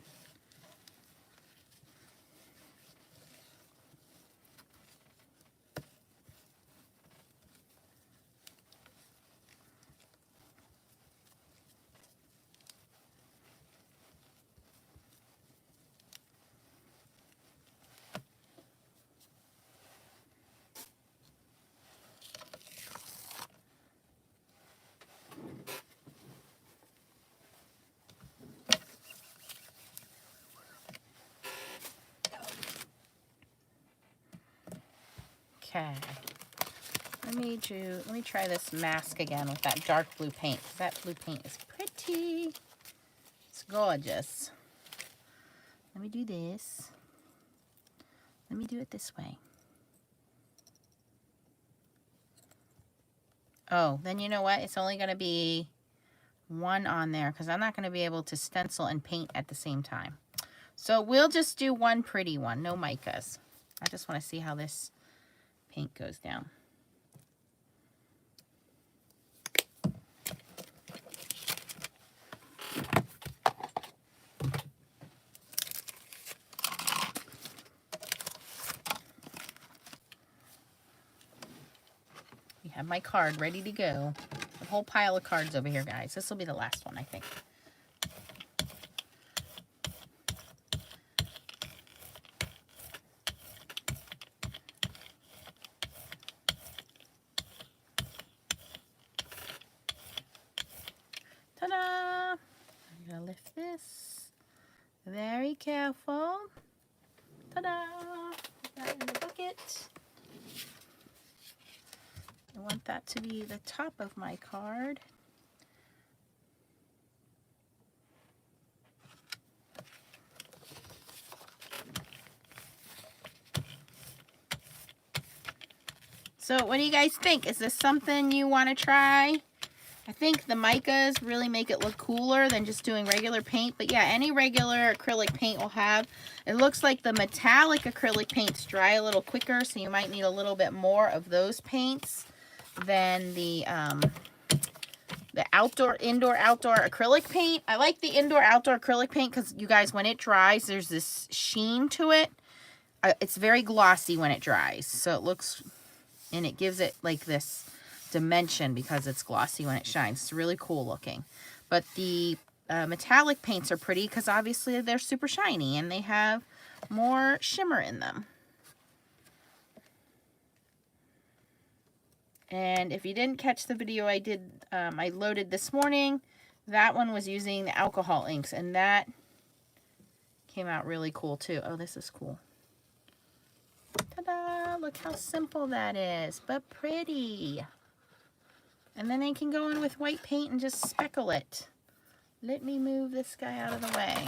Okay. Let me try this mask again with that dark blue paint. That blue paint is pretty. It's gorgeous. Let me do this. Let me do it this way. Oh, then you know what? It's only going to be one on there because I'm not going to be able to stencil and paint at the same time. So we'll just do one pretty one, no micas. I just want to see how this paint goes down. We have my card ready to go. A whole pile of cards over here, guys. This will be the last one, I think. Ta-da! I'm gonna lift this. Very careful. Ta-da! Put that in the bucket. I want that to be the top of my card. So what do you guys think? Is this something you want to try? I think the micas really make it look cooler than just doing regular paint. But yeah, any regular acrylic paint will have. It looks like the metallic acrylic paints dry a little quicker, so you might need a little bit more of those paints than the indoor outdoor acrylic paint. I like the indoor outdoor acrylic paint because you guys, when it dries, there's this sheen to it. It's very glossy when it dries, so it looks, and it gives it like this dimension because it's glossy when it shines. It's really cool looking. But the metallic paints are pretty because obviously they're super shiny and they have more shimmer in them. And if you didn't catch the video I loaded this morning, that one was using the alcohol inks, and that came out really cool too. Oh, this is cool. Ta-da! Look how simple that is, but pretty. And then I can go in with white paint and just speckle it. Let me move this guy out of the way.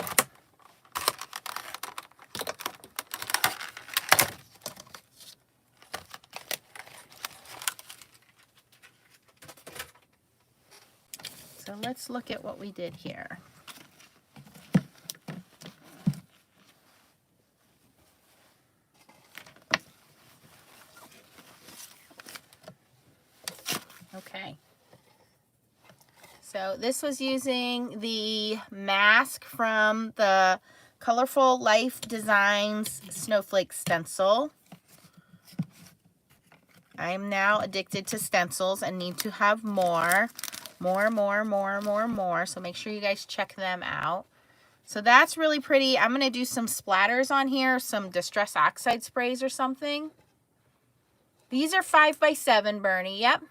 So let's look at what we did here. Okay. So this was using the mask from the Colorful Life Designs Snowflake Stencil. I am now addicted to stencils and need to have more. So make sure you guys check them out. So that's really pretty. I'm going to do some splatters on here, some Distress Oxide sprays or something. These are 5x7, Bernie. Yep.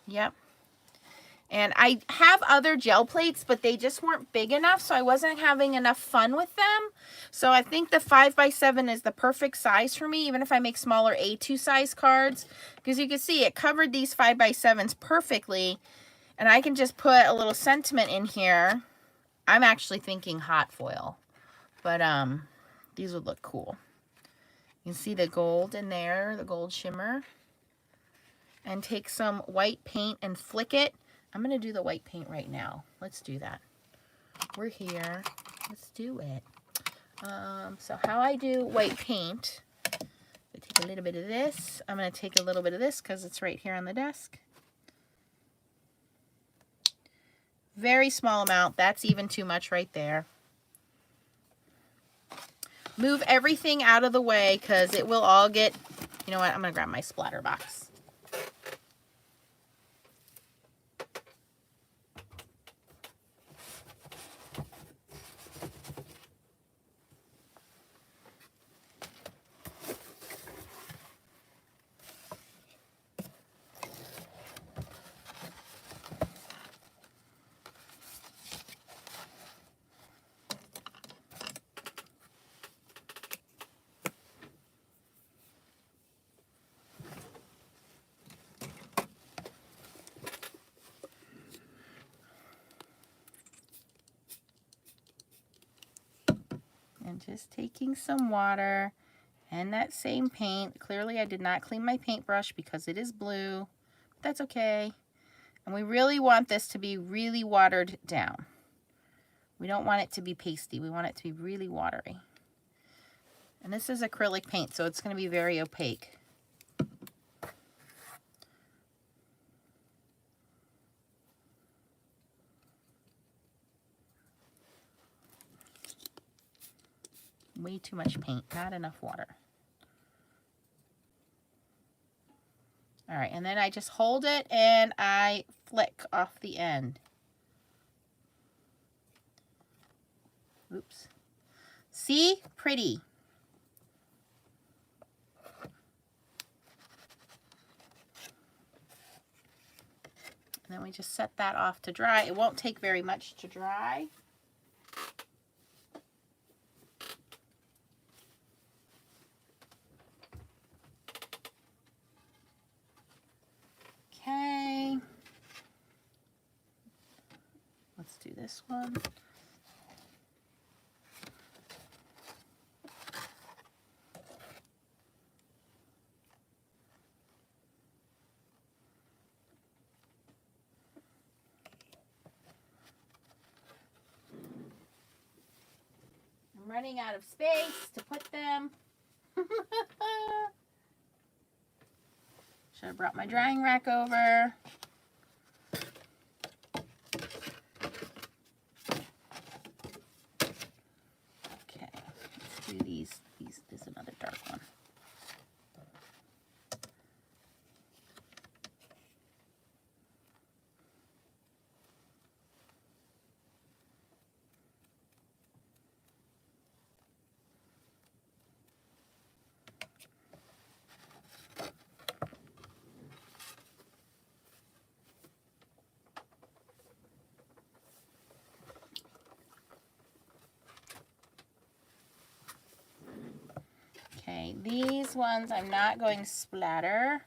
Yep. And I have other gel plates, but they just weren't big enough, so I wasn't having enough fun with them. So I think the 5x7 is the perfect size for me, even if I make smaller A2 size cards. Because you can see it covered these 5x7s perfectly. And I can just put a little sentiment in here. I'm actually thinking hot foil. But these would look cool. You can see the gold in there, the gold shimmer. And take some white paint and flick it. I'm going to do the white paint right now. Let's do that. We're here. Let's do it. So how I do white paint, I take a little bit of this. I'm going to take a little bit of this because it's right here on the desk. Very small amount. That's even too much right there. Move everything out of the way because it will all get, you know what, I'm going to grab my splatter box. And just taking some water and that same paint. Clearly I did not clean my paintbrush because it is blue. That's okay. And we really want this to be really watered down. We don't want it to be pasty. We want it to be really watery. And this is acrylic paint, so it's going to be very opaque. Way too much paint, not enough water. All right, and then I just hold it and I flick off the end. Oops. See? Pretty. And then we just set that off to dry. It won't take very much to dry. Okay. Let's do this one. I'm running out of space to put them. Should have brought my drying rack over. Okay, let's do these. There's another dark one. Okay, these ones I'm not going to splatter.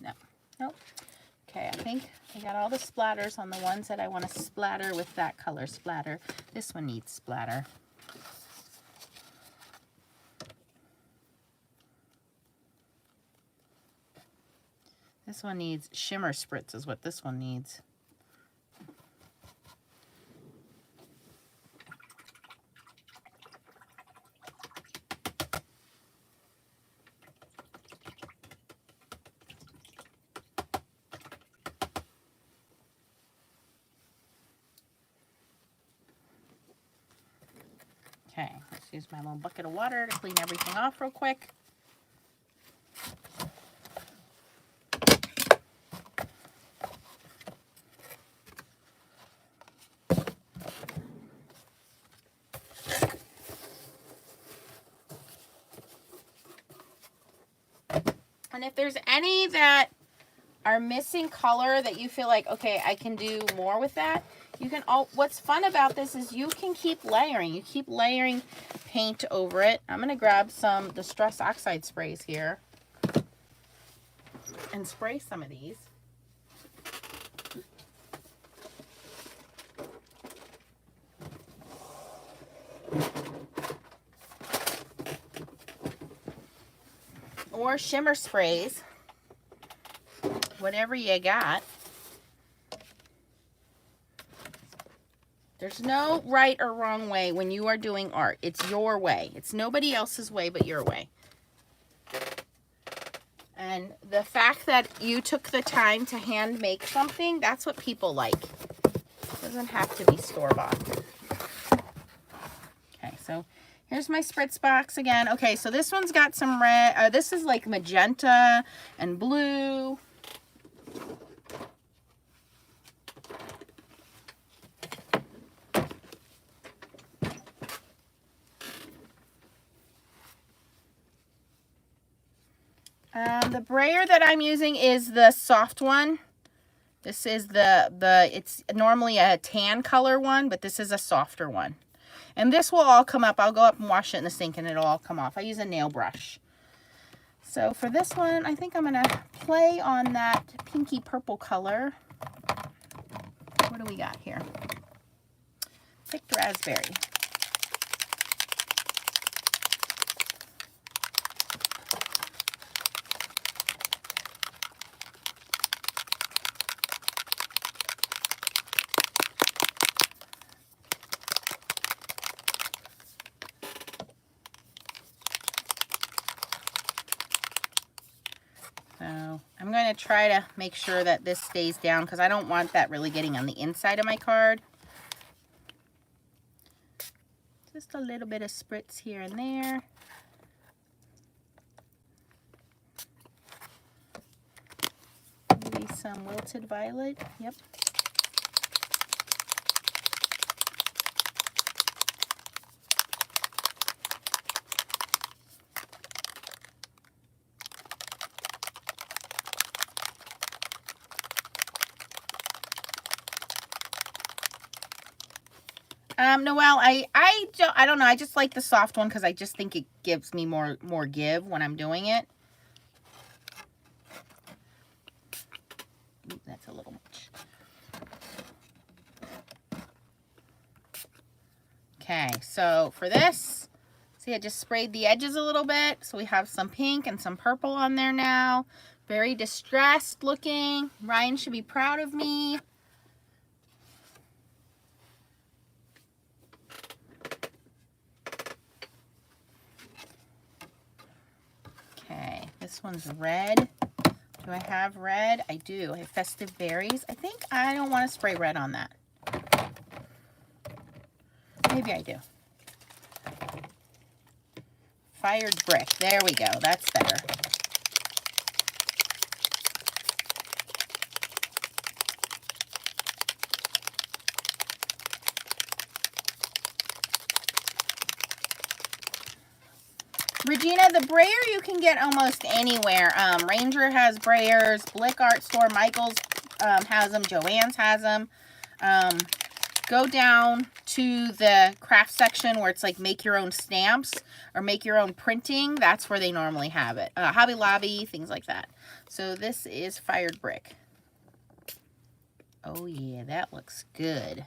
No, nope. Okay, I think I got all the splatters on the ones that I want to splatter with that color splatter. This one needs splatter. This one needs shimmer spritz is what this one needs. Okay, let's use my little bucket of water to clean everything off real quick. And if there's any that are missing color that you feel like, okay, I can do more with that, you can what's fun about this is you can keep layering. You keep layering paint over it. I'm going to grab some Distress Oxide sprays here and spray some of these. Or shimmer sprays, whatever you got. There's no right or wrong way when you are doing art. It's your way. It's nobody else's way but your way. And the fact that you took the time to hand make something, that's what people like. It doesn't have to be store-bought. Okay, so here's my spritz box again. Okay, so this one's got some red. This is like magenta and blue. The brayer that I'm using is the soft one. This is it's normally a tan color one, but this is a softer one. And this will all come up. I'll go up and wash it in the sink and it'll all come off. I use a nail brush. So for this one, I think I'm going to play on that pinky purple color. What do we got here? Picked raspberry. So I'm going to try to make sure that this stays down because I don't want that really getting on the inside of my card. Just a little bit of spritz here and there. Maybe some wilted violet. Yep. Noelle, I don't know. I just like the soft one because I just think it gives me more give when I'm doing it. Ooh, that's a little much. Okay, so for this, see, I just sprayed the edges a little bit. So we have some pink and some purple on there now. Very distressed looking. Ryan should be proud of me. Okay, this one's red. Do I have red? I do. I have Festive Berries. I think I don't want to spray red on that. Maybe I do. Fired Brick. There we go. That's better. Regina, the brayer you can get almost anywhere. Ranger has brayers, Blick Art Store, Michael's has them, Joann's has them. Go down to the craft section where it's like make your own stamps or make your own printing. That's where they normally have it. Hobby Lobby, things like that. So this is Fired Brick. Oh yeah, that looks good.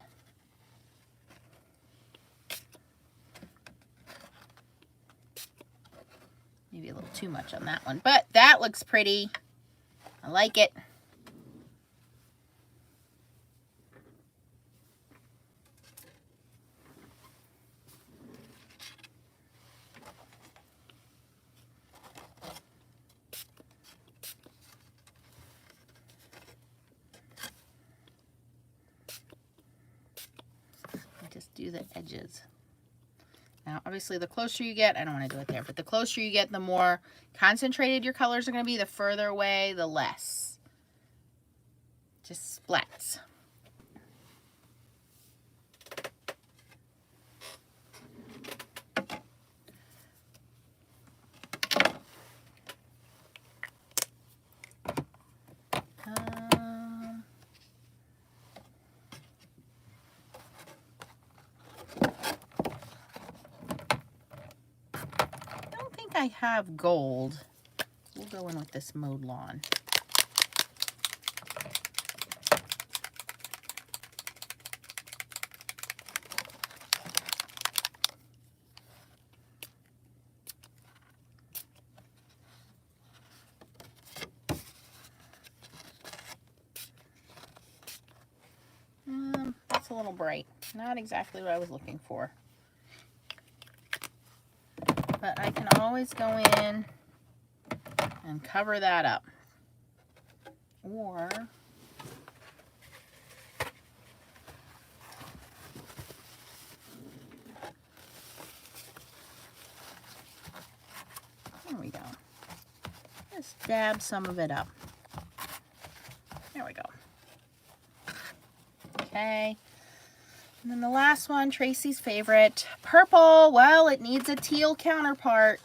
Maybe a little too much on that one, but that looks pretty. I like it. Just do the edges. Now, obviously, the closer you get, I don't want to do it there, but the closer you get, the more concentrated your colors are going to be. The further away, the less. Just splats. think I have gold. We'll go in with this mowed lawn. That's a little bright. Not exactly what I was looking for. But I can always go in and cover that up. Or there we go. Just dab some of it up. There we go. Okay. And then the last one, Tracy's favorite, purple. Well, it needs a teal counterpart.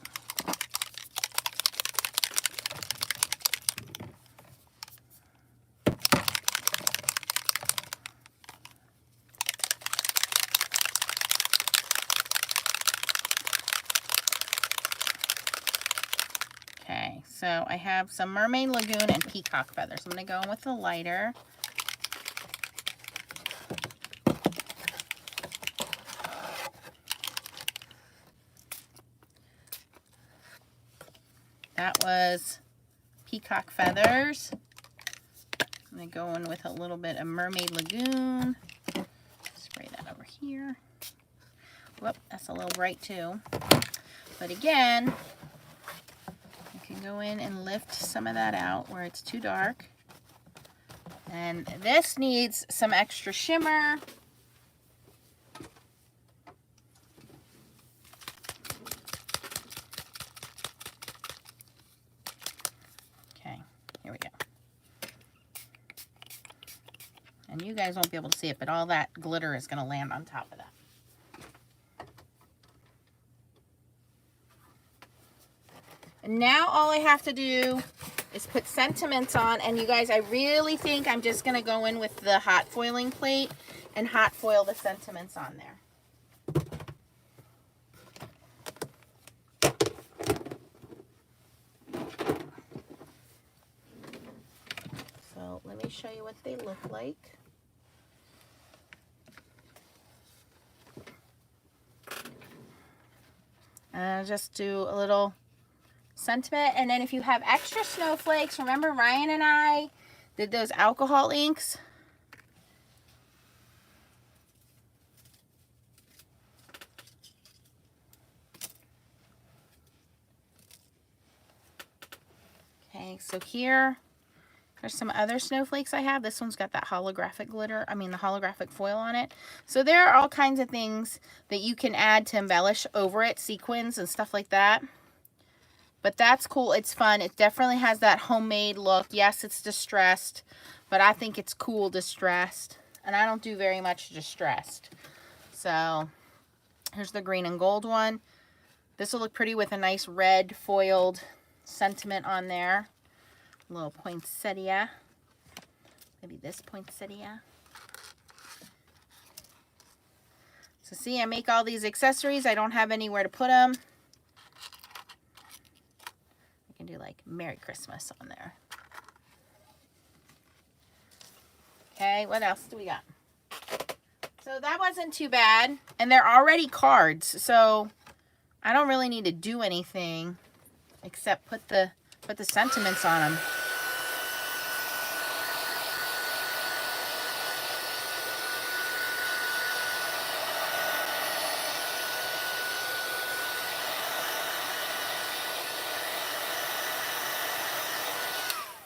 Okay, so I have some Mermaid Lagoon and Peacock Feathers. I'm going to go in with the lighter. That was Peacock Feathers. I'm going to go in with a little bit of Mermaid Lagoon. Spray that over here. Whoop, that's a little bright too. But again, you can go in and lift some of that out where it's too dark. And this needs some extra shimmer. Here we go. And you guys won't be able to see it, but all that glitter is going to land on top of that. And now all I have to do is put sentiments on. And you guys, I really think I'm just going to go in with the hot foiling plate and hot foil the sentiments on there. Let me show you what they look like. Just do a little sentiment, and then if you have extra snowflakes, remember Ryan and I did those alcohol inks. Okay, so here there's some other snowflakes I have. This one's got that holographic glitter, the holographic foil on it. So there are all kinds of things that you can add to embellish over it, sequins and stuff like that. But that's cool. It's fun. It definitely has that homemade look. Yes, it's distressed, but I think it's cool distressed. And I don't do very much distressed. So here's the green and gold one. This will look pretty with a nice red foiled sentiment on there. A little poinsettia. Maybe this poinsettia. So see, I make all these accessories. I don't have anywhere to put them. I can do like Merry Christmas on there. Okay, what else do we got? So that wasn't too bad. And they're already cards, so I don't really need to do anything except put the sentiments on them.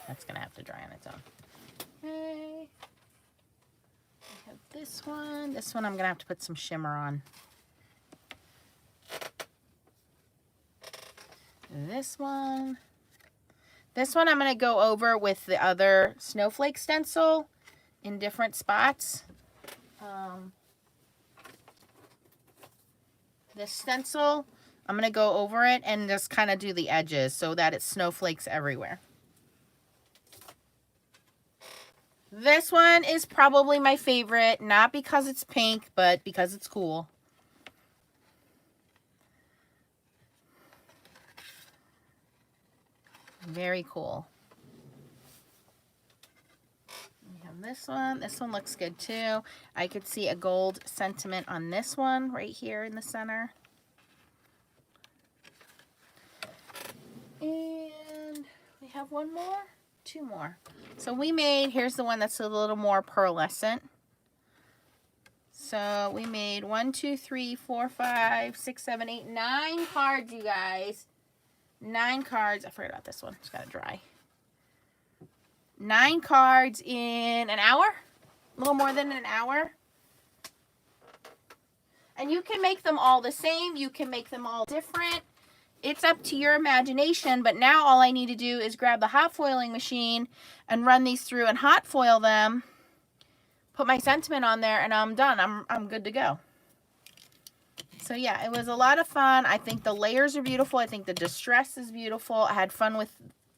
That's gonna have to dry on its own. Okay. I have this one. This one I'm gonna have to put some shimmer on. This one. This one I'm going to go over with the other snowflake stencil in different spots. This stencil, I'm going to go over it and just kind of do the edges so that it's snowflakes everywhere. This one is probably my favorite, not because it's pink, but because it's cool. Very cool. We have this one. This one looks good too. I could see a gold sentiment on this one right here in the center. And we have one more, two more. So we made, here's the one that's a little more pearlescent. So we made 1, 2, 3, 4, 5, 6, 7, 8, 9 cards, you guys. 9 cards. I forgot about this one. It's got to dry. 9 cards in an hour. A little more than an hour. And you can make them all the same. You can make them all different. It's up to your imagination. But now all I need to do is grab the hot foiling machine and run these through and hot foil them. Put my sentiment on there and I'm done. I'm good to go. So yeah, it was a lot of fun. I think the layers are beautiful. I think the distress is beautiful. I had fun with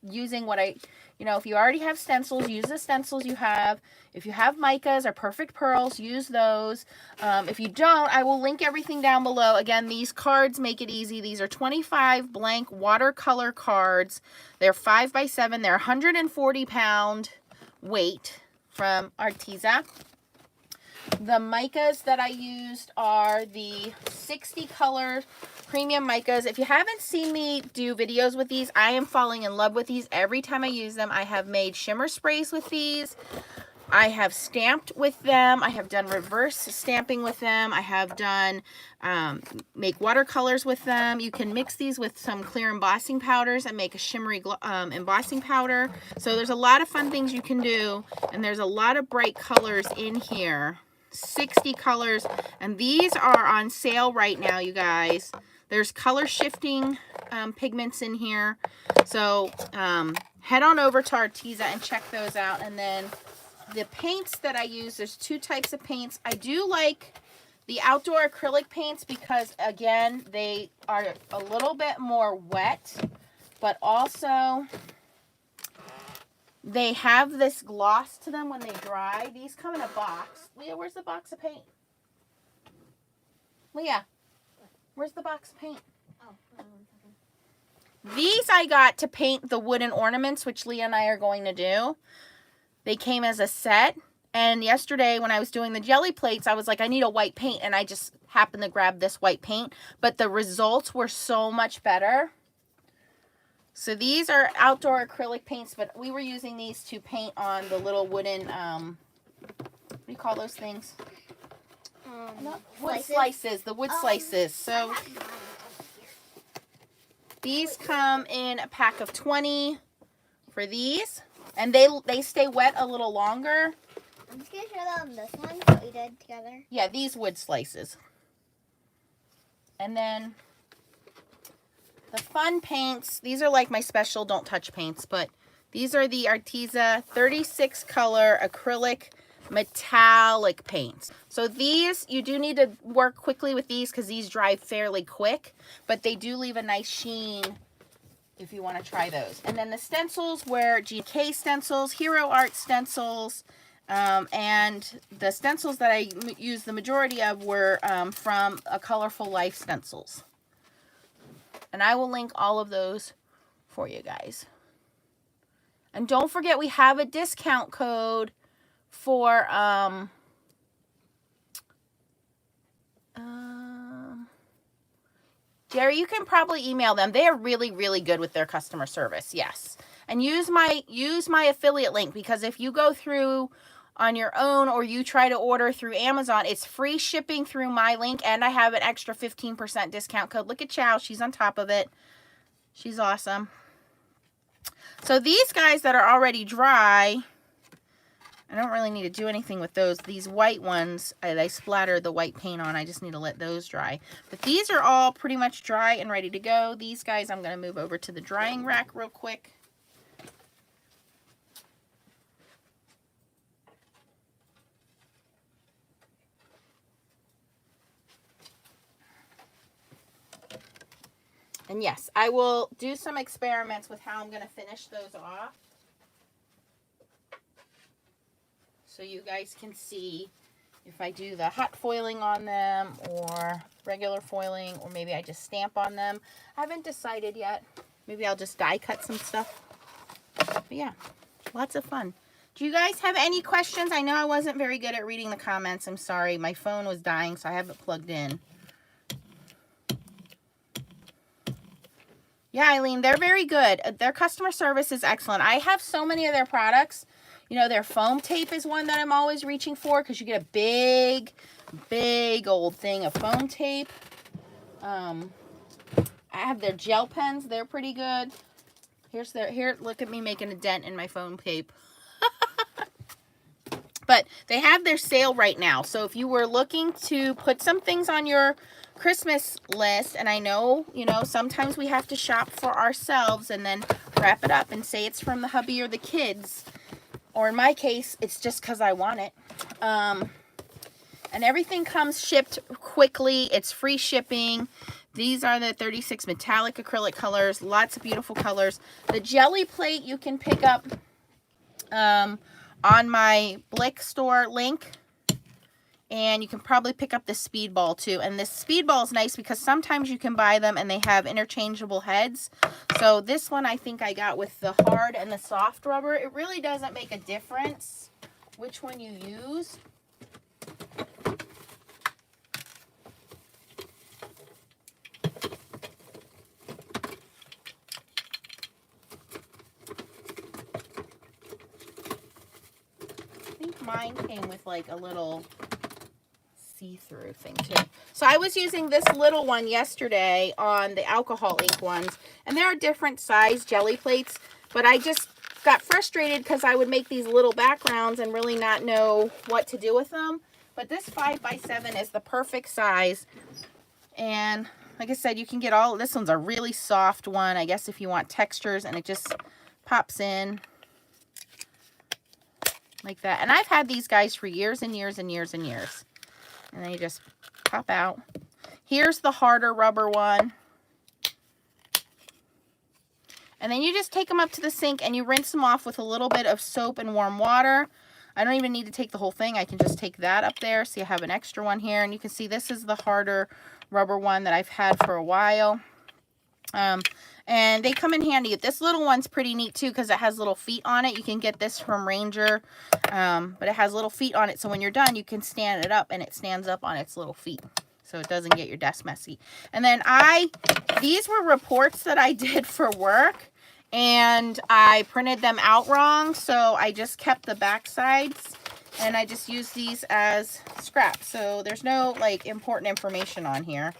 using what if you already have stencils, use the stencils you have. If you have micas or perfect pearls, use those. If you don't, I will link everything down below. Again, these cards make it easy. These are 25 blank watercolor cards. They're 5 by 7. They're 140-pound weight from Arteza. The micas that I used are the 60 color premium micas. If you haven't seen me do videos with these, I am falling in love with these every time I use them. I have made shimmer sprays with these. I have stamped with them. I have done reverse stamping with them. I have done make watercolors with them. You can mix these with some clear embossing powders and make a shimmery embossing powder. So there's a lot of fun things you can do, and there's a lot of bright colors in here. 60 colors, and these are on sale right now, you guys. There's color shifting pigments in here. So head on over to Arteza and check those out. And then the paints that I use, there's 2 types of paints. I do like the outdoor acrylic paints because, again, they are a little bit more wet, but also they have this gloss to them when they dry. These come in a box. Leah, where's the box of paint? Leah, where's the box of paint? Oh, hold on 1 second. These I got to paint the wooden ornaments, which Leah and I are going to do. They came as a set. And yesterday when I was doing the jelly plates, I was like, I need a white paint. And I just happened to grab this white paint. But the results were so much better. So these are outdoor acrylic paints, but we were using these to paint on the little wooden, what do you call those things? Wood slices, the wood slices. So these come in a pack of 20 for these, and they stay wet a little longer. I'm just going to show them this one that we did together. Yeah, these wood slices. And then the fun paints, these are like my special don't touch paints, but these are the Arteza 36 color acrylic metallic paints. So these, you do need to work quickly with these because these dry fairly quick, but they do leave a nice sheen if you want to try those. And then the stencils were GK stencils, Hero Art stencils, and the stencils that I used the majority of were from A Colorful Life stencils. And I will link all of those for you guys. And don't forget, we have a discount code for Jerry, you can probably email them. They are really, really good with their customer service. Yes. And use my affiliate link, because if you go through on your own or you try to order through Amazon, it's free shipping through my link, and I have an extra 15% discount code. Look at Chow. She's on top of it. She's awesome. So these guys that are already dry, I don't really need to do anything with those. These white ones, I splattered the white paint on. I just need to let those dry. But these are all pretty much dry and ready to go. These guys, I'm going to move over to the drying rack real quick. And yes, I will do some experiments with how I'm going to finish those off, so you guys can see if I do the hot foiling on them or regular foiling, or maybe I just stamp on them. I haven't decided yet. Maybe I'll just die cut some stuff. But yeah, lots of fun. Do you guys have any questions? I know I wasn't very good at reading the comments. I'm sorry. My phone was dying, so I have it plugged in. Yeah, Eileen, they're very good. Their customer service is excellent. I have so many of their products. You know, their foam tape is one that I'm always reaching for because you get a big, big old thing of foam tape. I have their gel pens. They're pretty good. Here, look at me making a dent in my foam tape. But they have their sale right now. So if you were looking to put some things on your Christmas list, and I know, you know, sometimes we have to shop for ourselves and then wrap it up and say it's from the hubby or the kids. Or in my case, it's just because I want it. And everything comes shipped quickly. It's free shipping. These are the 36 metallic acrylic colors. Lots of beautiful colors. The jelly plate you can pick up on my Blick store link. And you can probably pick up the speedball too. And this speedball is nice because sometimes you can buy them and they have interchangeable heads. So this one I think I got with the hard and the soft rubber. It really doesn't make a difference which one you use. I think mine came with like a little see-through thing too. So I was using this little one yesterday on the alcohol ink ones, and there are different size jelly plates, but I just got frustrated because I would make these little backgrounds and really not know what to do with them. But this 5x7 is the perfect size, and like I said, you can get all, this one's a really soft one, I guess if you want textures, and it just pops in like that. And I've had these guys for years and years and years and years. And they just pop out. Here's the harder rubber one. And then you just take them up to the sink and you rinse them off with a little bit of soap and warm water. I don't even need to take the whole thing. I can just take that up there. So you have an extra one here. And you can see this is the harder rubber one that I've had for a while. And they come in handy. This little one's pretty neat too because it has little feet on it. You can get this from Ranger, but it has little feet on it. So when you're done, you can stand it up and it stands up on its little feet. So it doesn't get your desk messy. And then these were reports that I did for work and I printed them out wrong. So I just kept the back sides and I just used these as scraps. So there's no like important information on here.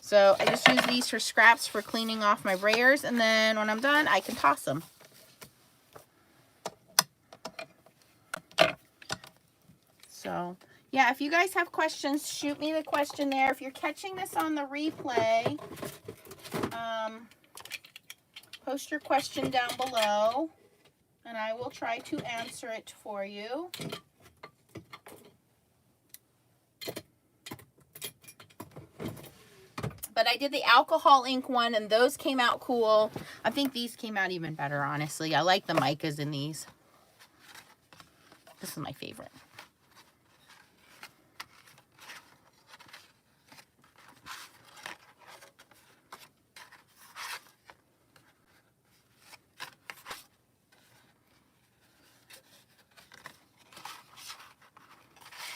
So I just use these for scraps for cleaning off my Brayers, and then when I'm done, I can toss them. So, yeah, if you guys have questions, shoot me the question there. If you're catching this on the replay, post your question down below, and I will try to answer it for you. But I did the alcohol ink one, and those came out cool. I think these came out even better, honestly. I like the micas in these. This is my favorite.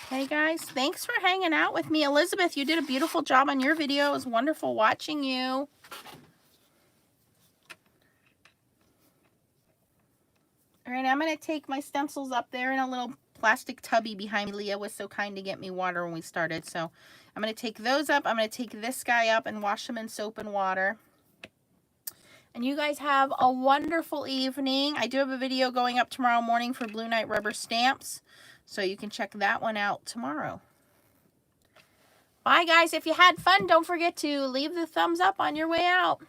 Hey guys, thanks for hanging out with me. Elizabeth, you did a beautiful job on your video. It was wonderful watching you. All right, I'm going to take my stencils up there in a little plastic tubby behind me. Leah was so kind to get me water when we started. So I'm going to take those up. I'm going to take this guy up and wash them in soap and water. And you guys have a wonderful evening. I do have a video going up tomorrow morning for Blue Night Rubber Stamps. So you can check that one out tomorrow. Bye, guys. If you had fun, don't forget to leave the thumbs up on your way out.